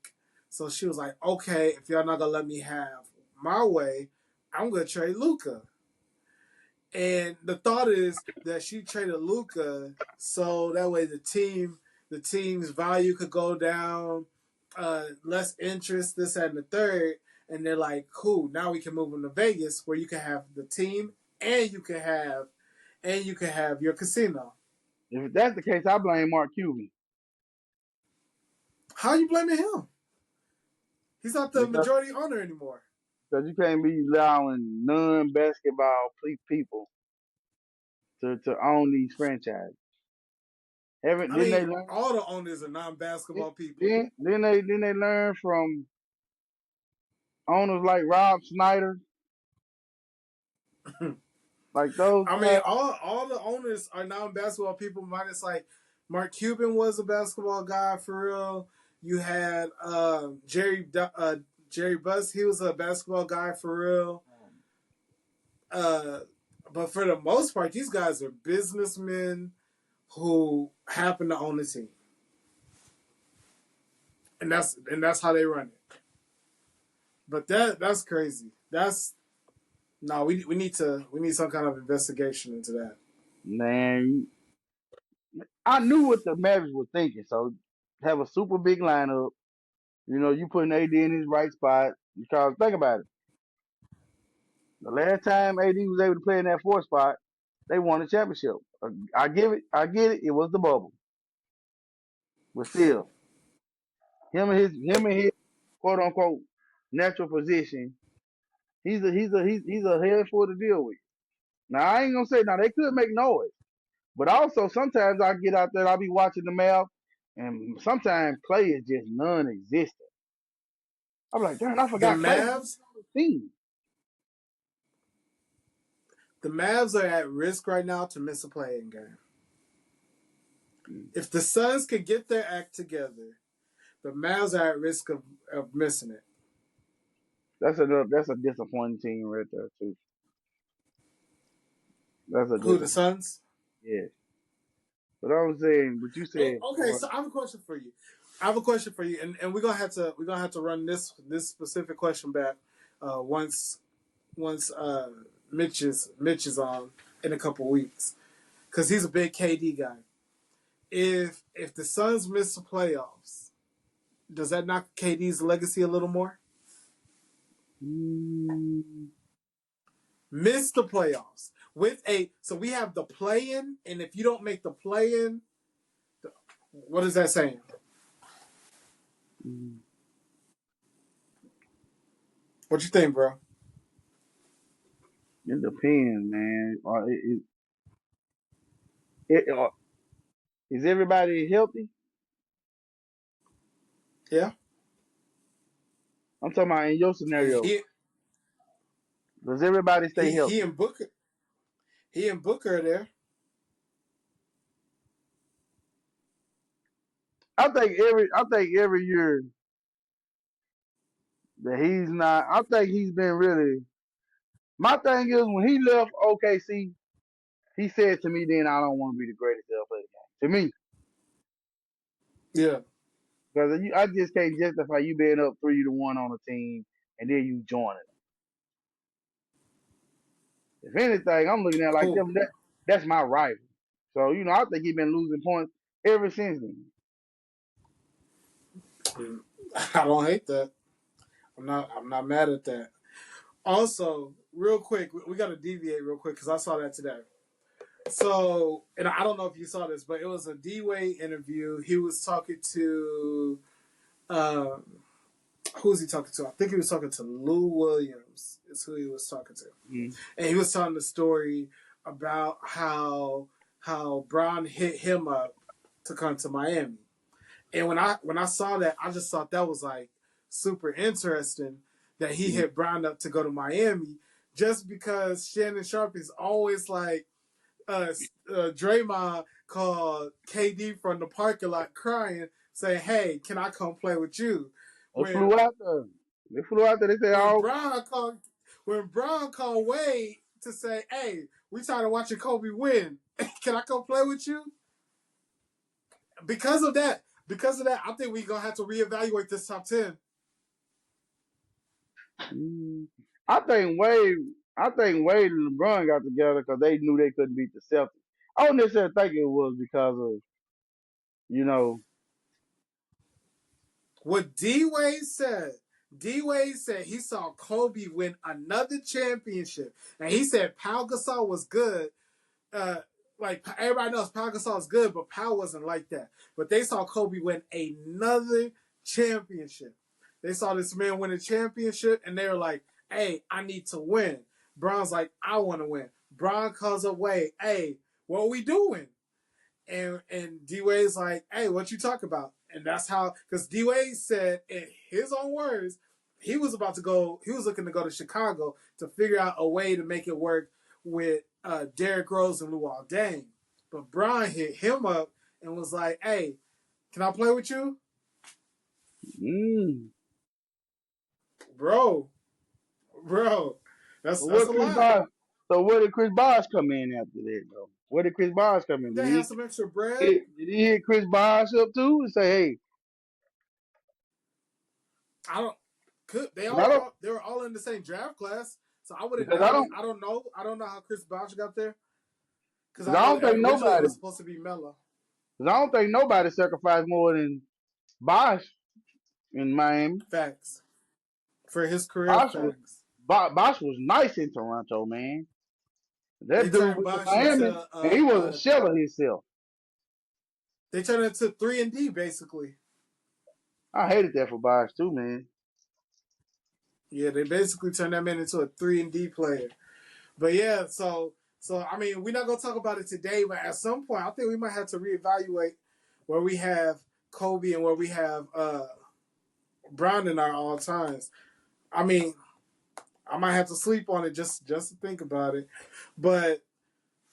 okay, if y'all not gonna let me have my way, I'm gonna trade Luca. And the thought is that she traded Luca so that way the team's value could go down, less interest, this and the third. And they're like, cool, now we can move them to Vegas where you can have the team and you can have your casino. If that's the case, I blame Mark Cuban How are you blaming him? He's not the because majority owner anymore. you can't be allowing non-basketball people to own these franchises. Haven't I didn't they mean, learn? all the owners are non-basketball people. Then they learn from owners like Rob Snyder, like those I mean, guys. all the owners are non-basketball people. Minus like Mark Cuban was a basketball guy for real. You had Jerry Buss. He was a basketball guy for real. Uh, but for the most part, these guys are businessmen who happen to own the team, and that's how they run it. But that's crazy. That's no. We need some kind of investigation into that. Man, I knew what the Mavericks were thinking. So have a super big lineup. You putting AD in his right spot because think about it. The last time AD was able to play in that fourth spot, they won the championship. I get it. It was the bubble, but still, him and his quote unquote natural position, he's a handful to deal with. Now I ain't gonna say now they could make noise, but also sometimes I get out there, I'll be watching the map, and sometimes Clay is just non-existent. I'm like, darn, I The forgot Clay was even Mavs, on the team. the Mavs are at risk right now to miss a playing game. If the Suns could get their act together, the Mavs are at risk of missing it. That's a disappointing team right there too. That's a Who, the disappointing. Suns? Yeah, but I was saying, but you Hey, said, okay, so I have a question for you. And we're gonna have to run this specific question back once Mitch is on in a couple weeks because he's a big KD guy. If the Suns miss the playoffs, does that knock KD's legacy a little more? mm, Miss the playoffs with a so we have the play in, and if you don't make the play in, what is that saying? mm, What you think, bro? it depends, man. Is everybody healthy? Yeah. I'm talking about in your And scenario. Does everybody stay he healthy? and Booker are there. I think every year that he's not. I think he's been really. My thing is when he left OKC, he said to me, "Then I don't want to be the greatest ever play the game." To me, Yeah. because I just can't justify you being up 3-1 on a team and then you joining. If anything, I'm looking at it like Who? them. That's my rival. So I think he's been losing points ever since then. I don't hate that. I'm not mad at that. Also, real quick, we got to deviate real quick because I saw that today. So, and I don't know if you saw this, but it was a D-Wade interview. He was talking to, who was he talking to? I think he was talking to Lou Williams. Is who he was talking to, Mm. and he was telling the story about how Brown hit him up to come to Miami. And when I saw that, I just thought that was like super interesting that he Mm. hit Brown up to go to Miami, just because Shannon Sharp is always like Draymond called KD from the parking lot crying, saying, "Hey, can I come play with you?" They When flew out there. They flew out there. They said, when "Oh, Brown called when Brown called Wade to say, "Hey, we tired of watching Kobe win. Can I come play with you?" Because of that, I think we're gonna have to reevaluate this top 10. mm." I think Wade. I think Wade and LeBron got together because they knew they couldn't beat the Celtics. I don't necessarily think it was because of you know. What D Wade said he saw Kobe win another championship, and he said Pau Gasol was good. Uh, like everybody knows, Pau Gasol is good, but Pau wasn't like that. But they saw Kobe win another championship. They saw this man win a championship, and they were like, "Hey, I need to win." Bron's like, "I want to win." Bron calls away, "Hey, what are we doing?" And D Wade's like, "Hey, what you talk about?" And that's how, because D Wade said in his own words, he was about to go. He was looking to go to Chicago to figure out a way to make it work with Derrick Rose and Luol Deng. But Brian hit him up and was like, "Hey, can I play with you, Mm. bro? Bro, So that's what a Chris lot." Bosh? So where did Chris Bosh come in after that though? Where did Chris Bosh come in? Did They have he some extra bread. did he hit Chris Bosh up too and say, hey, I don't. I don't They were all in the same draft class, so I wouldn't because I doubt it. don't I don't know. I don't know how Chris Bosh got there. Because because I don't think originally it nobody was supposed to be Melo. because I don't think nobody sacrificed more than Bosh in Miami. Facts. For his career, Bosh was facts. Bosh was nice in Toronto, man. They That dude turned went to Bosh into Miami and he was a shell of himself. they turned it into 3-and-D basically. I hated that for Bosh too, man. Yeah, they basically turned that man into a 3-and-D player. But yeah, so I mean, we're not gonna talk about it today, but at some point, I think we might have to reevaluate where we have Kobe and where we have Brown in our all times. I mean, I might have to sleep on it just to think about it, but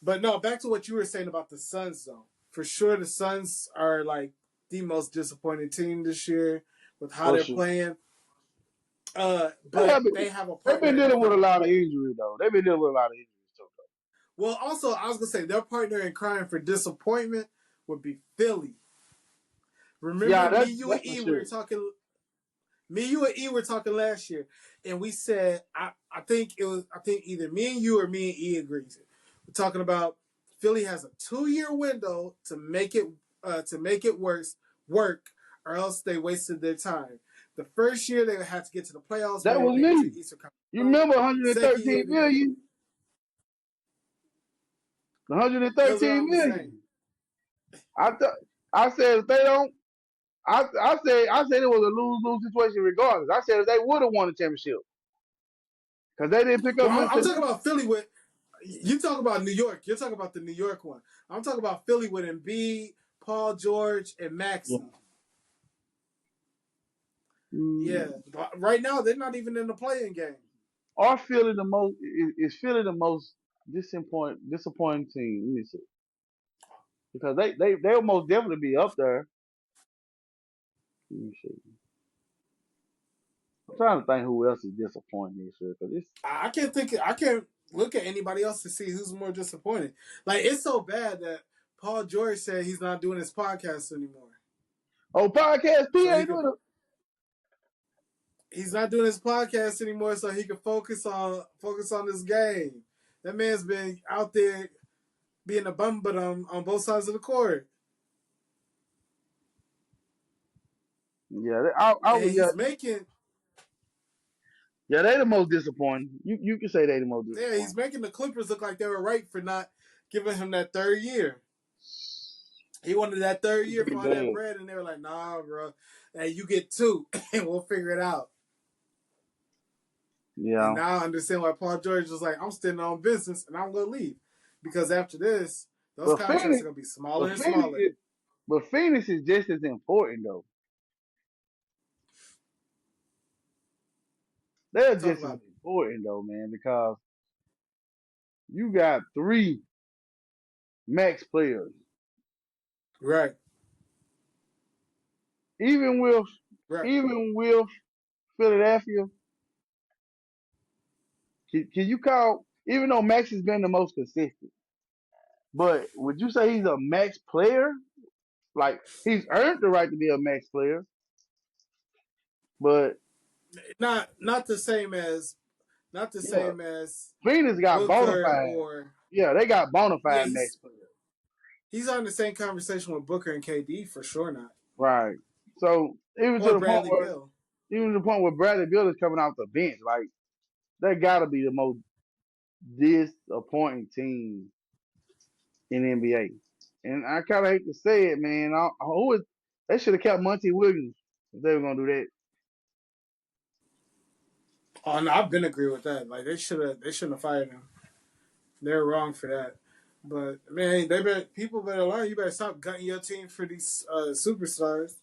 no, back to what you were saying about the Suns, though. For sure, the Suns are like the most disappointing team this year with how For they're sure. playing. They have But been, they have a they've been partner in dealing with a crime. lot of injury though. They've been dealing with a lot of injuries too. Well, also, I was gonna say their partner in crime for disappointment would be Philly. Yeah, Remember, that's for sure. Me, you, and E were talking last year, and we said I think either me and you or me and E agreed. We're talking about Philly has a 2-year window to make it work, or else they wasted their time. The first year they had to get to the playoffs, That maybe was make it to me. the Eastern Conference You Finals. remember Second 113 year, million? The that's what 113 I was saying. million. I thought I said if they don't, I said it was a lose-lose situation regardless. I said if they would have won the championship because they didn't pick up Well, much. I'm talking about Philly with you. Talk about New York. You're talking about the New York one. I'm talking about Philly with Embiid, Paul George, and Yeah. Maxey. Yeah, Mm, right now they're not even in the playing game. are Philly the most? Is Philly the most disappointing team? Let me see. Because they'll most definitely be up there. Let me see. I'm trying to think who else is disappointing this year. Cause it's I can't think. I can't look at anybody else to see who's more disappointing. Like it's so bad that Paul George said he's not doing his podcast anymore, podcast P so he ain't could. doing it. He's not doing his podcast anymore, so he could focus on this game. That man's been out there being a bum on both sides of the court, Yeah, I and would. Yeah, he's making yeah, they the most disappointing. You can say they the most he's disappointing. making the Clippers look like they were right for not giving him that third year. He wanted that third It's year pretty for all that bad. bread, and they were like, "Nah, bro, hey, you get two, and we'll figure it out." And Yeah, now I understand why Paul George was like, "I'm standing on business, and I'm gonna leave because after this, those but contracts Phoenix, are gonna be but smaller and Phoenix, smaller." but Phoenix is just as important though. They're Talk just as about important though, man, because you got three max players. it. Right, Even with right. even with Philadelphia, can you call even though Max has been the most consistent, but would you say he's a max player? Like he's earned the right to be a max player, but Not the same as yeah, Phoenix got bona Booker fide. or Yeah, they got bona yeah, fide max players. he's on the same conversation with Booker and KD for sure not, Right. So even to or the point Bradley where Bill. even to the point where Bradley Bill is coming off the bench, like they gotta be the most disappointing team in the NBA. And I kind of hate to say it, man. They should have kept Monty Williams if they were gonna do that. Oh no, I've been agree with that. Like they shouldn't have fired him. They're wrong for that. But man, people better learn. You better stop gutting your team for these superstars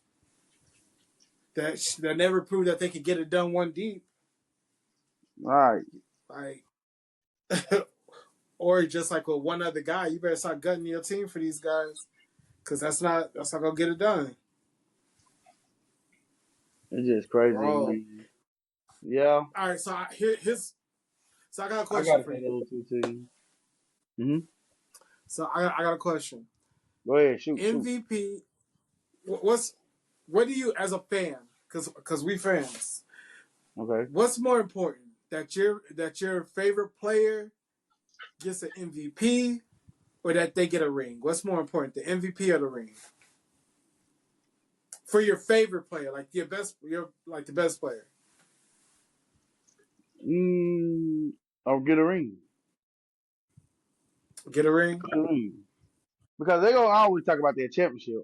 that never proved that they could get it done one deep, All right, like or just like with one other guy. You better stop gutting your team for these guys because that's not gonna get it done, it's just crazy to bro. me. Yeah, All right, so I got a I question gotta for say you. those two teams. Hmm. So I got a question. Go ahead, shoot. MVP. What's what do you as a fan? Because we fans. Okay. What's more important that your favorite player gets an MVP or that they get a ring? What's more important, the MVP or the ring? For your favorite player, like your like the best player, I'll get a ring. get a ring. Get a ring. Because they gonna always talk about their championship.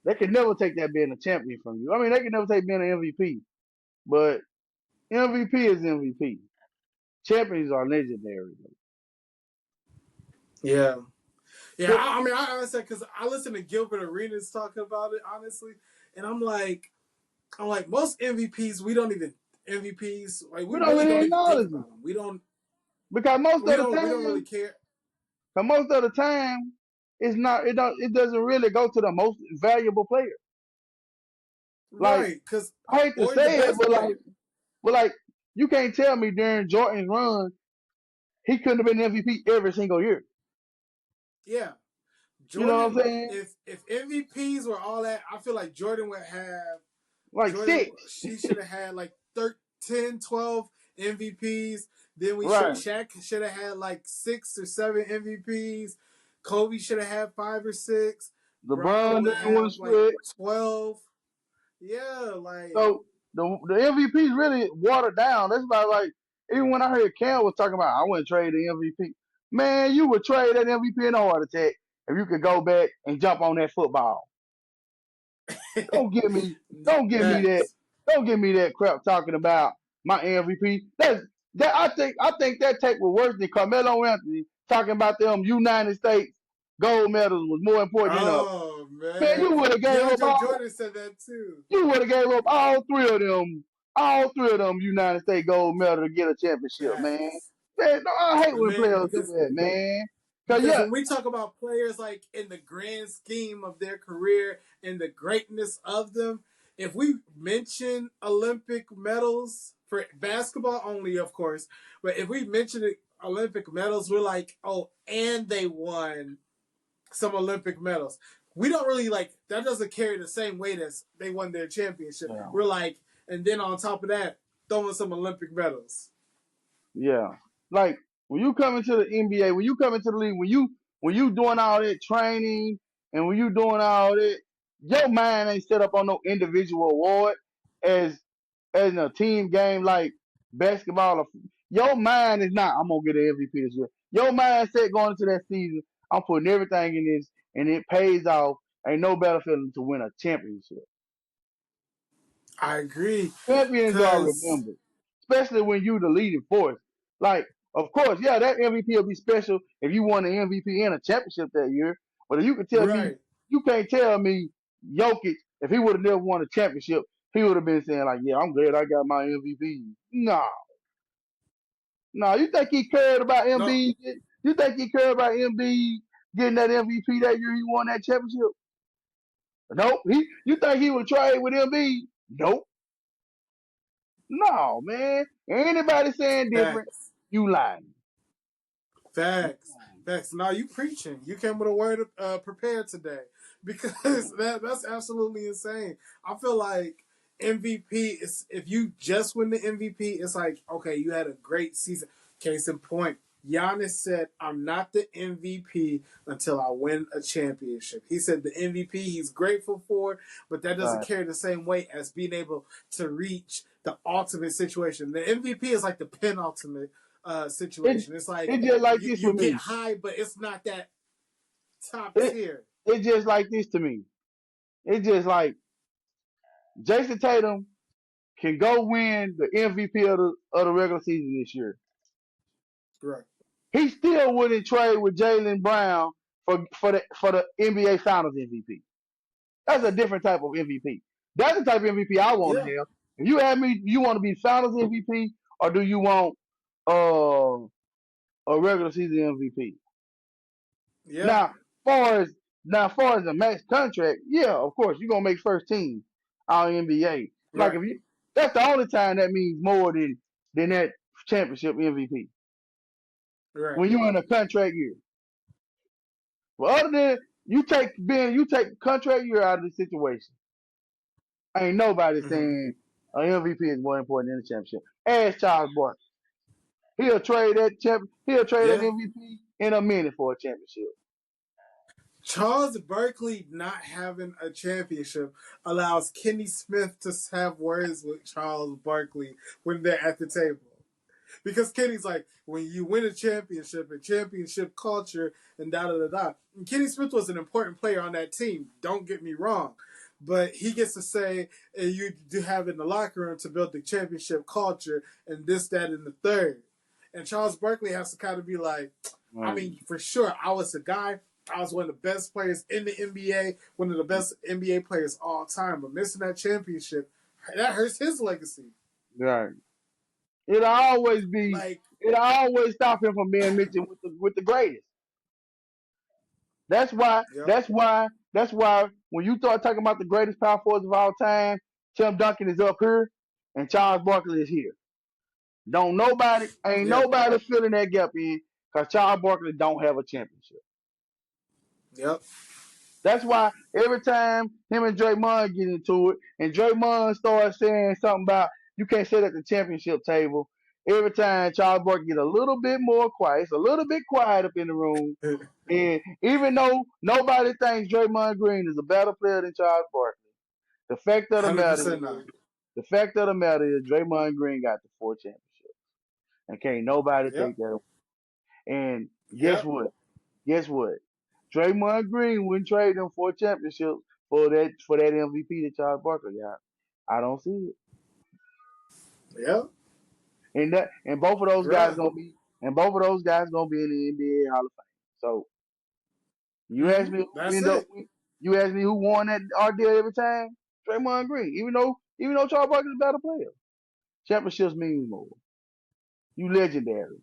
They can never take that being a champion from you. I mean, they can never take being an MVP. But MVP is MVP. Champions are legendary. Yeah, yeah. But I mean, I honestly because I listen to Gilbert Arenas talking about it honestly, and I'm like most MVPs we don't even MVPs like we we don't really really don't even think acknowledge them. about them. Because most of the We don't really time, care. it's not it doesn't really go to the most valuable player. Like Right, because I hate to or the say it, best player. but like you can't tell me during Jordan's run he couldn't have been MVP every single year. Yeah, You know what I'm Jordan. saying? If MVPs were all that, I feel like Jordan would have Like Jordan. six. She should have had like 13, 12 MVPs. Then Right. Shaq should have had like 6 or 7 MVPs. Kobe should have had 5 or 6. Bron LeBron would didn't win have like split. 12. Yeah, like So the MVP's really watered down. That's why like even when I heard Cam was talking about I wouldn't trade the MVP. Man, you would trade that MVP in a heart attack if you could go back and jump on that football. Don't give me don't give me that facts. don't give me that crap talking about my MVP. That I think that take was worse than Carmelo Anthony talking about them United States. gold medals was more important than us. Oh Man, man, DeAndre Jordan said that too. you would have gave up all three of them United States gold medal to get a championship, man. Facts. Man, no, I hate when Man, players do that, man. Cause because yeah, when we talk about players like in the grand scheme of their career and the greatness of them, if we mention Olympic medals for basketball only, of course, but if we mention Olympic medals, we're like, oh, and they won some Olympic medals. We don't really like that. Doesn't carry the same weight as they won their championship. yeah, We're like, and then on top of that, throwing some Olympic medals. yeah. Like when you come into the NBA, when you come into the league, when you doing all that training and when you doing all that, your mind ain't set up on no individual award as as in a team game like basketball. Your mind is not. I'm gonna get an MVP this year. Your mindset going into that season. I'm putting everything in this, and it pays off. Ain't no better feeling to win a championship. I agree, Champions are because remembered, especially when you the leading force. Like, of course, yeah, that MVP will be special if you won an MVP and a championship that year. But if you can tell me, right. you can't tell me Jokic, if he would have never won a championship, he would have been saying like, "Yeah, I'm glad I got my MVP." No, no, you think he cared about No, MB? You think he cared about MB getting that MVP that year he won that championship? Nope. You think he would trade with MB? Nope. No, man. Anybody saying different, facts. you lying. Facts. Facts. Now you preaching. You came with a word prepared today, because that's absolutely insane. I feel like MVP is, if you just win the MVP, it's like, okay, you had a great season. Case in point, Giannis said, "I'm not the MVP until I win a championship." He said the MVP he's grateful for, but that doesn't Right. carry the same weight as being able to reach the ultimate situation. The MVP is like the penultimate It situation. It's like it just like you this you for get me. high, but it's not that top It tier. it just like this to me. It just like Jason Tatum can go win the MVP of the regular season this year. Right. He still wouldn't trade with Jalen Brown for the NBA Finals MVP. That's a different type of MVP. That's the type of MVP I want to Yeah. have. If you ask me, you want to be Finals MVP or do you want uh, a regular season MVP? Yeah. Now, far as far as a max contract, yeah, of course you're gonna make first team all NBA. Like Right. if you, that's the only time that means more than that championship MVP Right. when you're in a contract year. But other than you take contract year out of the situation. Ain't nobody Mm-hmm. saying an MVP is more important than the championship. Ask Charles Barkley. He'll trade that Yeah. MVP in a minute for a championship. Charles Barkley not having a championship allows Kenny Smith to have words with Charles Barkley when they're at the table. Because Kenny's like, when you win a championship and championship culture and da da da da. And Kenny Smith was an important player on that team. Don't get me wrong, but he gets to say, you do have in the locker room to build the championship culture and this, that, and the third. And Charles Barkley has to kind of be like, I Right. mean, for sure, I was a guy. I was one of the best players in the NBA, one of the best NBA players all time. But missing that championship, that hurts his legacy. Right. It'll always be. Like, It'll always stop him from being mentioned with the greatest. That's why. yep, That's why. That's why when you start talking about the greatest power forwards of all time, Tim Duncan is up here, and Charles Barkley is here. Ain't yep, nobody filling that gap in because Charles Barkley don't have a championship. yep. That's why every time him and Draymond get into it, and Draymond starts saying something about you can't sit at the championship table, every time Charles Barkley get a little bit more quiet, it's a little bit quiet up in the room. And even though nobody thinks Draymond Green is a better player than Charles Barkley, the fact of the matter 100% is, not. the fact of the matter is, Draymond Green got the 4 championships, and can't nobody take Yep, that away. And guess yep, what? Guess what? Draymond Green wouldn't trade them 4 championships for that MVP that Charles Barkley got. I don't see it. yep. And both of those guys Right. gonna be and both of those guys gonna be in the NBA Hall of Fame. So You ask me who That's end up. it. You ask me who won that ordeal every time. Draymond Green. Even though Charles Barkley's a better player, championships mean more. You legendary.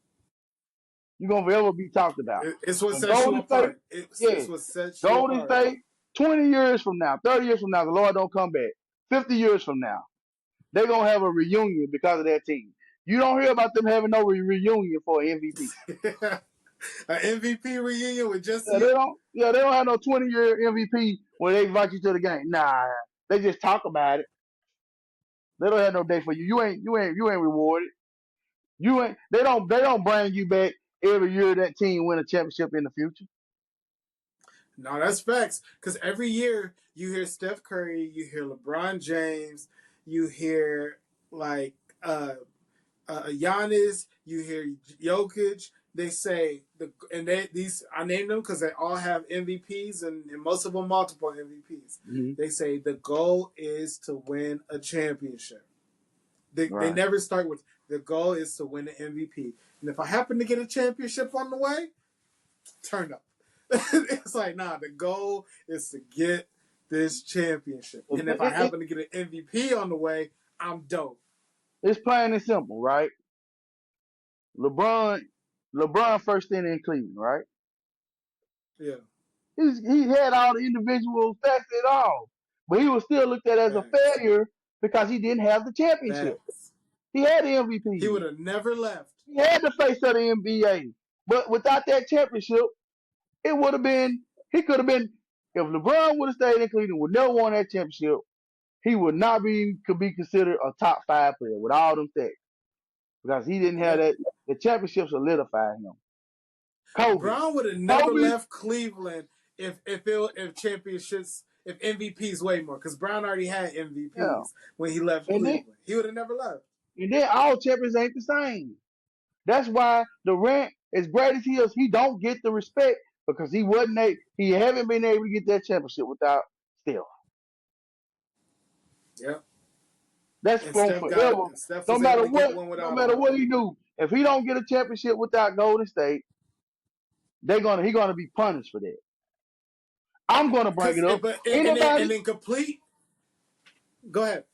You're gonna forever be talked about. It's what And sets you Golden State, apart. It's yeah, what sets you Golden apart. State. 20 years from now, 30 years from now, the Lord don't come back. 50 years from now, they're gonna have a reunion because of that team. You don't hear about them having no reunion for an MVP. An MVP reunion with just Yeah, they you. don't. Yeah, they don't have no 20-year MVP where they invite you to the game. Nah, they just talk about it. They don't have no day for you. You ain't rewarded. You ain't. They don't bring you back every year that team win a championship in the future. No, that's facts. Because every year you hear Steph Curry, you hear LeBron James, you hear like Giannis, you hear Jokic. They say these I named them because they all have MVPs and most of them multiple MVPs. Mm-hmm. They say the goal is to win a championship. They Right. never start with the goal is to win an MVP. And if I happen to get a championship on the way, turn up. It's like, nah, the goal is to get this championship. And if I happen to get an MVP on the way, I'm dope. It's plain and simple, right? LeBron, LeBron first in Cleveland, right? Yeah. He had all the individual stats at all, but he was still looked at as a Facts. failure because he didn't have the championship. Facts. He had the He MVP. would have never left. He had the face of the NBA. But without that championship, it would have been, he could have been, if LeBron would have stayed in Cleveland, would never won that championship, he would not could be considered a top 5 player with all them stats. Because he didn't have Yeah. that, the championship solidified him. Kobe. Brown would have never Kobe, left Cleveland if championships if MVPs way more because Brown already had yeah. MVPs when he left And then, Cleveland. He would have never left. and then all champions ain't the same. That's why Durant, as great as he is, he don't get the respect because he haven't been able to get that championship without Steph. Yeah. That's And from Steph got it. forever. And Steph No was able matter to get what, one no without him. matter what he do, if he don't get a championship without Golden State, he gonna be punished for that. I'm gonna bring Cause it up. but Anybody, and in complete. Go ahead.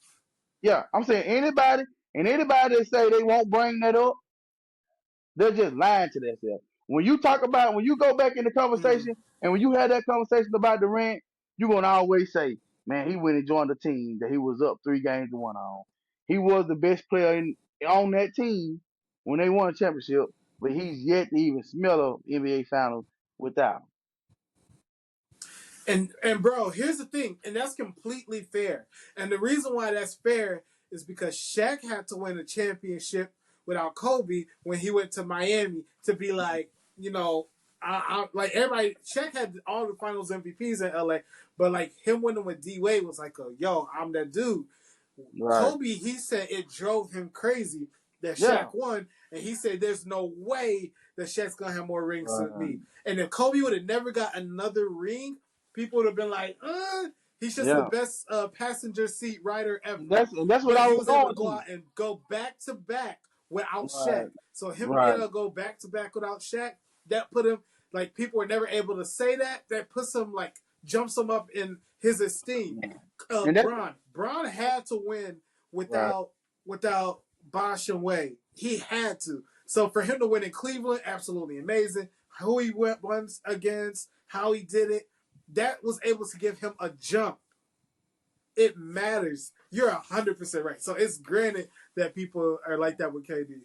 yeah, I'm saying anybody that say they won't bring that up, they're just lying to themselves. When you go back in the Mm. conversation, and when you had that conversation about Durant, you're gonna always say, "Man, he went and joined the team that he was up 3 games to 1 on. He was the best player on that team when they won a championship, but he's yet to even smell a NBA Finals without him." And bro, here's the thing, and that's completely fair. And the reason why that's fair is because Shaq had to win a championship without Kobe when he went to Miami to be like, like everybody. Shaq had all the Finals MVPs in LA, but like him winning with D Wade was like, yo, I'm that dude. Right. Kobe, he said it drove him crazy that Yeah. Shaq won, and he said there's no way that Shaq's gonna have more rings than Right. me. And if Kobe would have never got another ring, people would have been like, he's just the Yeah. best passenger seat rider ever. And that's what But I he was was able to going go to. out and go back to back without Shaq. Right. So him being Right. able to go back to back without Shaq, that put him like people were never able to say that. That puts him like jumps him up in his esteem. And that's Braun had to win right. without Bosh and Wade. He had to. So for him to win in Cleveland, absolutely amazing. Who he went once against, how he did it, that was able to give him a jump. It matters. You're 100% right. So it's granted that people are like that with KD.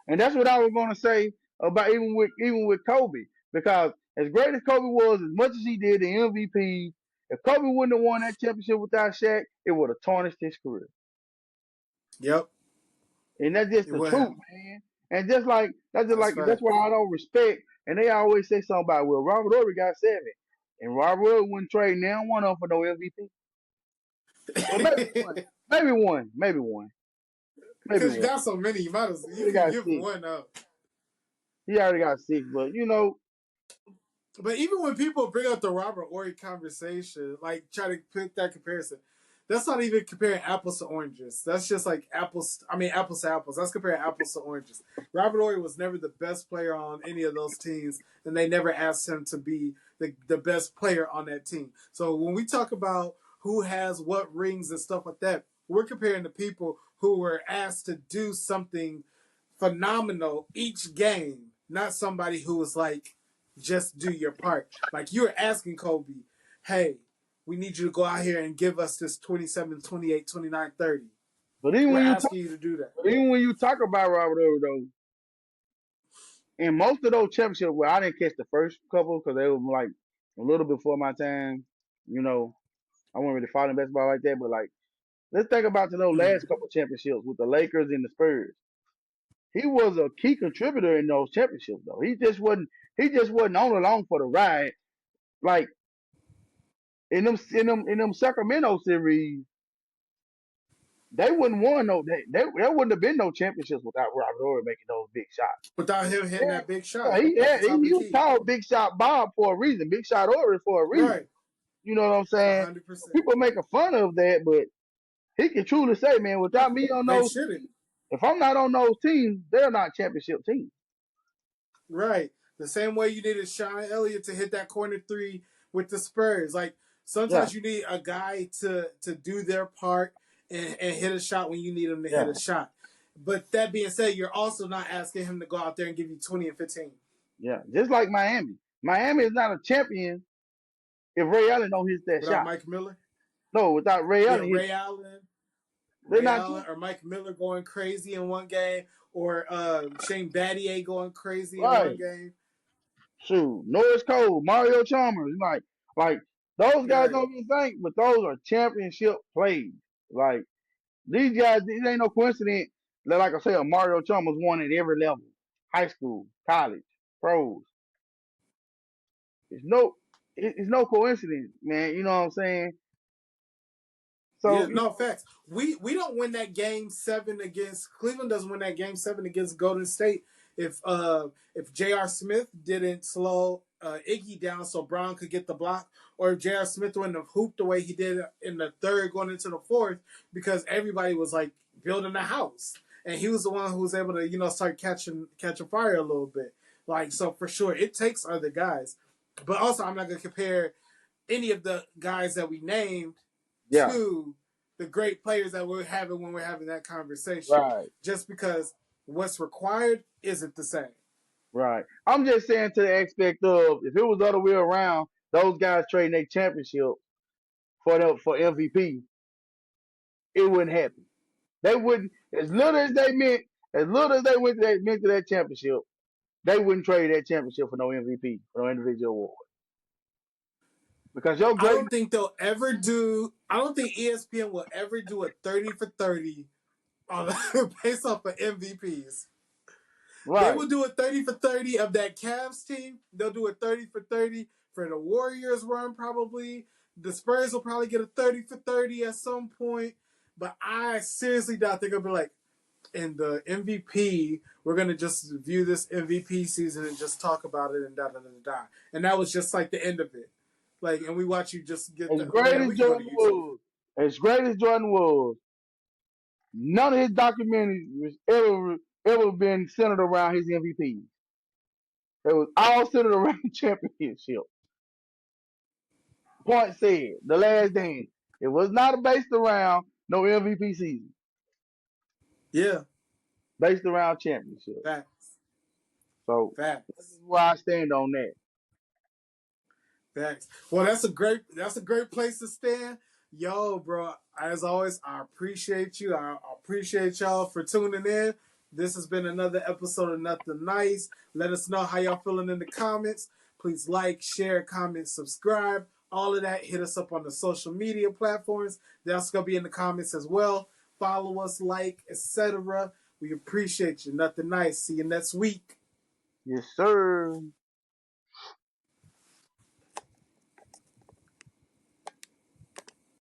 And that's what I was going to say about even with Kobe, because as great as Kobe was, as much as he did the MVP, if Kobe wouldn't have won that championship without Shaq, it would have tarnished his career. Yep, And that's just it the will truth, have. man. And that's Facts. why I don't respect. And they always say something about, well, Robert Ory got 7, and Robert Ory wouldn't trade now one of them for no MVP. Well, maybe one, maybe one, maybe one, maybe Because you one. got so many, He you already can got give 6. one up. He already got 6, but But even when people bring up the Robert Ory conversation, like try to put that comparison, That's not even comparing apples to oranges. That's just like apples. I mean, apples to apples. That's comparing apples to oranges. Robert Ory was never the best player on any of those teams, and they never asked him to be the best player on that team. So when we talk about who has what rings and stuff like that, we're comparing the people who were asked to do something phenomenal each game, not somebody who was like, just do your part. Like you were asking Kobe, hey, we need you to go out here and give us this 27, 28, 29, 30. But even We're when you talk, asking you to do that. but even when you talk about Robert Ory though, in most of those championships, where I didn't catch the first couple because they were like a little before my time, you know, I wasn't really following basketball like that. But like, let's think about those Mm-hmm. last couple championships with the Lakers and the Spurs. He was a key contributor in those championships, though. He just wasn't. He just wasn't on along for the ride. Like in them Sacramento series, they wouldn't won no. There wouldn't have been no championships without Robert Ory making those big shots. Without him hitting Yeah, that big yeah, shot at the top of the he was key. called Big Shot Bob for a reason. Big Shot Ory for a reason. Right. You know what I'm saying? 100%. People making fun of that, but he can truly say, man, without me on They those shouldn't. teams, if I'm not on those teams, they're not championship teams. Right. The same way you needed Sean Elliott to hit that corner three with the Spurs. Like Yeah, sometimes you need a guy to do their part and hit a shot when you need him to hit yeah, a shot. But that being said, you're also not asking him to go out there and give you 20 and 15. yeah. Just like Miami. Miami is not a champion if Ray Allen don't hit that Without shot. Mike Miller. No, without Ray Yeah, Allen hit, they're Ray not Allen champions. or Mike Miller going crazy in one game, or Shane Battier going crazy in one Right. game. Shoot. Norris Cole, Mario Chalmers, like those guys Right. don't even think, but those are championship plays. Like these guys, it ain't no coincidence that, like I said, Mario Chalmers won at every level. High school, college, pros. It's no it's no coincidence, man. You know what I'm saying? Yeah, So, no facts. We don't win that game 7 against Cleveland. Doesn't win that game 7 against Golden State if J.R. Smith didn't slow Iggy down so Brown could get the block, or if J.R. Smith wouldn't have hooped the way he did in the third going into the fourth, because everybody was like building a house and he was the one who was able to start catching fire a little bit. Like, so for sure it takes other guys, but also I'm not gonna compare any of the guys that we named yeah, to the great players that we're having when we're having that conversation. right, Just because what's required isn't the same. right. I'm just saying to the aspect of if it was the other way around, those guys trading their championship for MVP, it wouldn't happen. They wouldn't as little as they went to that championship, they wouldn't trade that championship for no MVP, for no individual award. Because your I great don't think they'll ever do. I don't think ESPN will ever do a 30 for 30 on based off of MVPs. They right, will do a 30 for 30 of that Cavs team. They'll do a 30 for 30 for the Warriors run, probably. The Spurs will probably get a 30 for 30 at some point. But I seriously doubt they're going to be like, in the MVP, we're going to just view this MVP season and just talk about it and da da da da. And that was just like the end of it. Like, and we watch you just get as the, great man, as we can go to Jordan YouTube. was, as great as Jordan was, none of his documentaries was ever been centered around his MVP. It was all centered around the championship. Point said, the last dance. It was not based around no MVP season. Yeah, Based around championship. facts. So this Facts. is where I stand on that. Facts. Well, that's a great place to stand. Yo, bro, as always, I appreciate you. I appreciate y'all for tuning in. This has been another episode of Nothing Nice. Let us know how y'all feeling in the comments. Please like, share, comment, subscribe. All of that. Hit us up on the social media platforms. That's gonna be in the comments as well. Follow us, like, etc. We appreciate you. Nothing Nice. See you next week. Yes, sir.